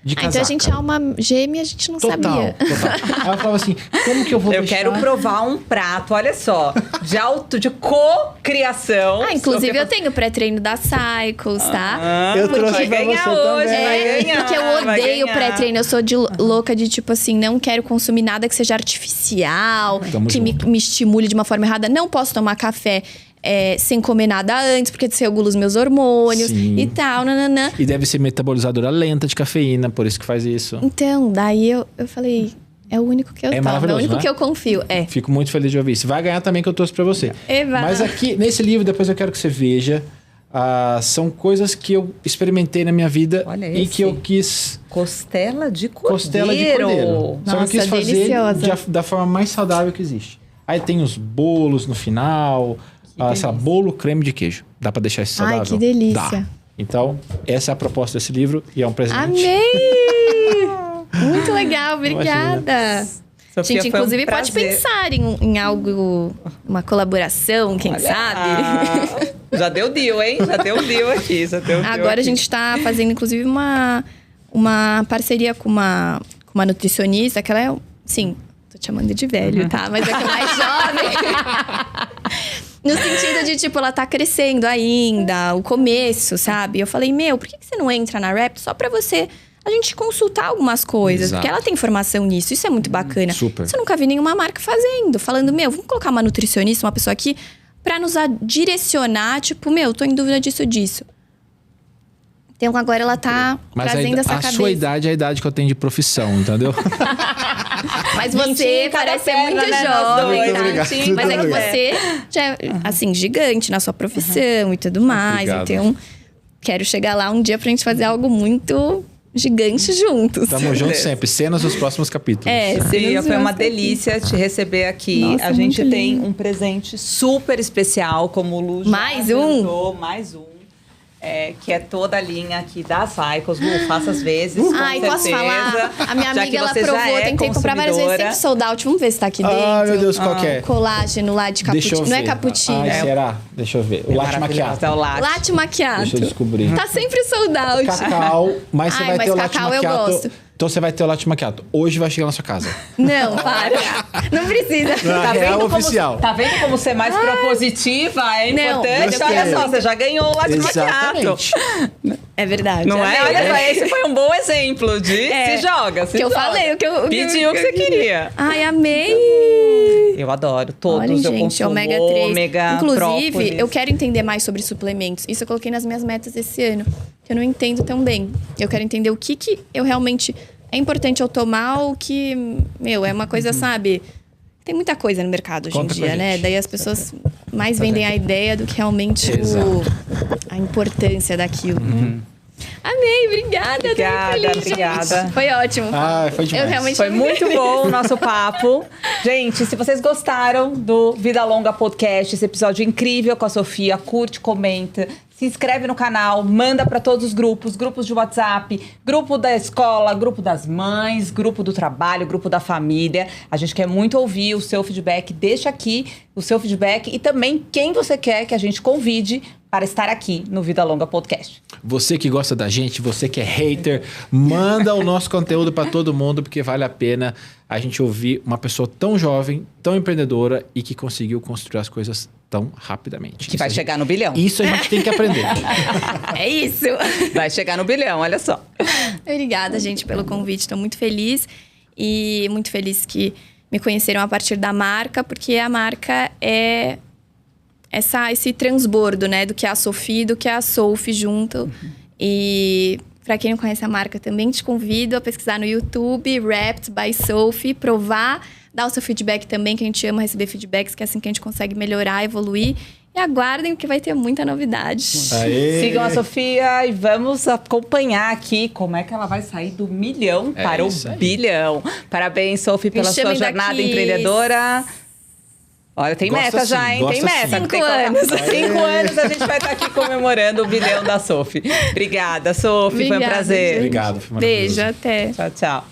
de casaca. Então a gente é alma gêmea, a gente não sabia. Total. Aí eu falava assim, como que eu vou Eu deixar... quero provar um prato, olha só, de cocriação. Inclusive eu tenho pré-treino da Cycles, tá? Eu Vai trouxe pra ganhar você hoje, também. vai ganhar. Porque eu vai odeio ganhar. pré-treino. Eu sou louca de, tipo assim, não quero consumir nada que seja artificial, Tamo que junto. me estimule de uma forma errada. Não posso tomar café sem comer nada antes, porque desregula os meus hormônios Sim. e tal, nananã. E deve ser metabolizadora lenta de cafeína, por isso que faz isso. Então, daí eu falei, é o único que eu tomo, é o maravilhoso, único né? que eu confio. Fico muito feliz de ouvir isso. Vai ganhar também que eu trouxe pra você. Eva. Mas aqui, nesse livro, depois eu quero que você veja. São coisas que eu experimentei na minha vida Olha e esse. que eu quis... Costela de cordeiro. Costela de cordeiro. Só que eu Nossa, quis fazer deliciosa. da forma mais saudável que existe. Aí tem os bolos no final, sei lá, bolo creme de queijo. Dá pra deixar isso saudável? Ai, que delícia. Dá. Então, essa é a proposta desse livro e é um presente. Amei! Muito legal, obrigada. Sofia, Gente, foi um inclusive pode prazer. pensar em algo, uma colaboração, quem Olha, sabe? já deu deal, hein? Já deu deal aqui. Já deu deal Agora aqui. a gente tá fazendo, inclusive, uma parceria com uma nutricionista, que ela é, sim, tô te chamando de velho, tá? Mas é que é mais jovem. No sentido de, tipo, ela tá crescendo ainda, o começo, sabe? Eu falei, por que você não entra na Rapt só pra a gente consultar algumas coisas? Exato. Porque ela tem formação nisso, isso é muito bacana. Super. Isso eu nunca vi nenhuma marca fazendo. Falando, vamos colocar uma nutricionista, uma pessoa aqui, pra nos direcionar, tipo, tô em dúvida disso. Então agora ela tá Mas trazendo essa a cabeça. sua idade é a idade que eu tenho de profissão, entendeu? Mas 20 você em cada parece ser perna, muito né, nós jovem, dois. tá? Obrigado, Mas muito é que obrigado. você já é, assim, gigante na sua profissão e tudo mais. Obrigado. Então, quero chegar lá um dia pra gente fazer algo muito gigante juntos. Tamo junto sempre. Cenas dos próximos capítulos. Sim, foi uma delícia te receber aqui. Nossa, a gente muito tem lindo. um presente super especial, como o Lu já Mais um? apresentou, mais um. Que é toda a linha aqui da Cycles. Lu, faça as vezes, com Ai, certeza. posso falar? A minha Já amiga, que ela você já provou, é tentei comprar várias vezes, sempre consumidora. sold out. Vamos ver se tá aqui dentro. Ah, meu Deus, qual que é? Colágeno lá de Deixa eu cappuccino. ver. Não é cappuccino. Ai, será? Deixa eu ver. O latte Maravilhoso, macchiato. é o latte. Latte macchiato. Deixa eu descobrir. Tá sempre sold out. Cacau, mas você Ai, vai mas ter o latte cacau eu macchiato. gosto. Então você vai ter o latte macchiato. Hoje vai chegar na sua casa. Não, para. Não precisa. Não, real oficial. Tá vendo como ser mais propositiva é Não, importante? gostei. Olha só, você já ganhou o latte macchiato. Exatamente. É verdade. Não é? amei. Olha só, esse foi um bom exemplo de É. se joga, se Que eu joga. falei, o que eu Pediu o que você queria. Ai, amei! Eu adoro todos, Olha, eu gente, consumo ômega 3. ômega, Inclusive, própolis. eu quero entender mais sobre suplementos. Isso eu coloquei nas minhas metas esse ano. Que eu não entendo tão bem. Eu quero entender o que eu realmente... É importante eu tomar o que... é uma coisa, sabe... Tem muita coisa no mercado hoje Conta em pra dia, né? gente. Daí as pessoas mais vendem a ideia do que realmente a importância daquilo. Amei, obrigada. Obrigada, tô muito feliz, obrigada. gente. Foi ótimo. Foi demais. Eu realmente Foi muito bom o nosso papo. Gente, se vocês gostaram do Vida Longa Podcast, esse episódio incrível com a Sofia, curte, comenta, se inscreve no canal, manda para todos os grupos de WhatsApp, grupo da escola, grupo das mães, grupo do trabalho, grupo da família. A gente quer muito ouvir o seu feedback. Deixa aqui o seu feedback e também quem você quer que a gente convide para estar aqui no Vida Longa Podcast. Você que gosta da gente, você que é hater, manda o nosso conteúdo para todo mundo, porque vale a pena a gente ouvir uma pessoa tão jovem, tão empreendedora e que conseguiu construir as coisas tão rapidamente. Que vai chegar no bilhão. Isso a gente tem que aprender. É isso. Vai chegar no bilhão, olha só. Obrigada, gente, pelo convite. Estou muito feliz. E muito feliz que me conheceram a partir da marca, porque a marca é esse transbordo, né? Do que é a Sofia e do que é a Sophie junto. E para quem não conhece a marca, também te convido a pesquisar no YouTube, Wrapped by Sophie, provar, dar o seu feedback também, que a gente ama receber feedbacks, que é assim que a gente consegue melhorar, evoluir. E aguardem, que vai ter muita novidade. Aê. Sigam a Sofia e vamos acompanhar aqui como é que ela vai sair do milhão para o isso aí. bilhão. Parabéns, Sophie, pela sua chamem jornada daqui. empreendedora. Olha, tem Gosta meta sim, já, hein? Tem gosta meta. sim. Cinco Tem que colocar. anos. 5 anos a gente vai estar aqui comemorando o bilhão da Sophie. Obrigada, Sophie. Foi um Obrigada, prazer. gente. Obrigado, foi maravilhoso. Beijo, até. Tchau, tchau.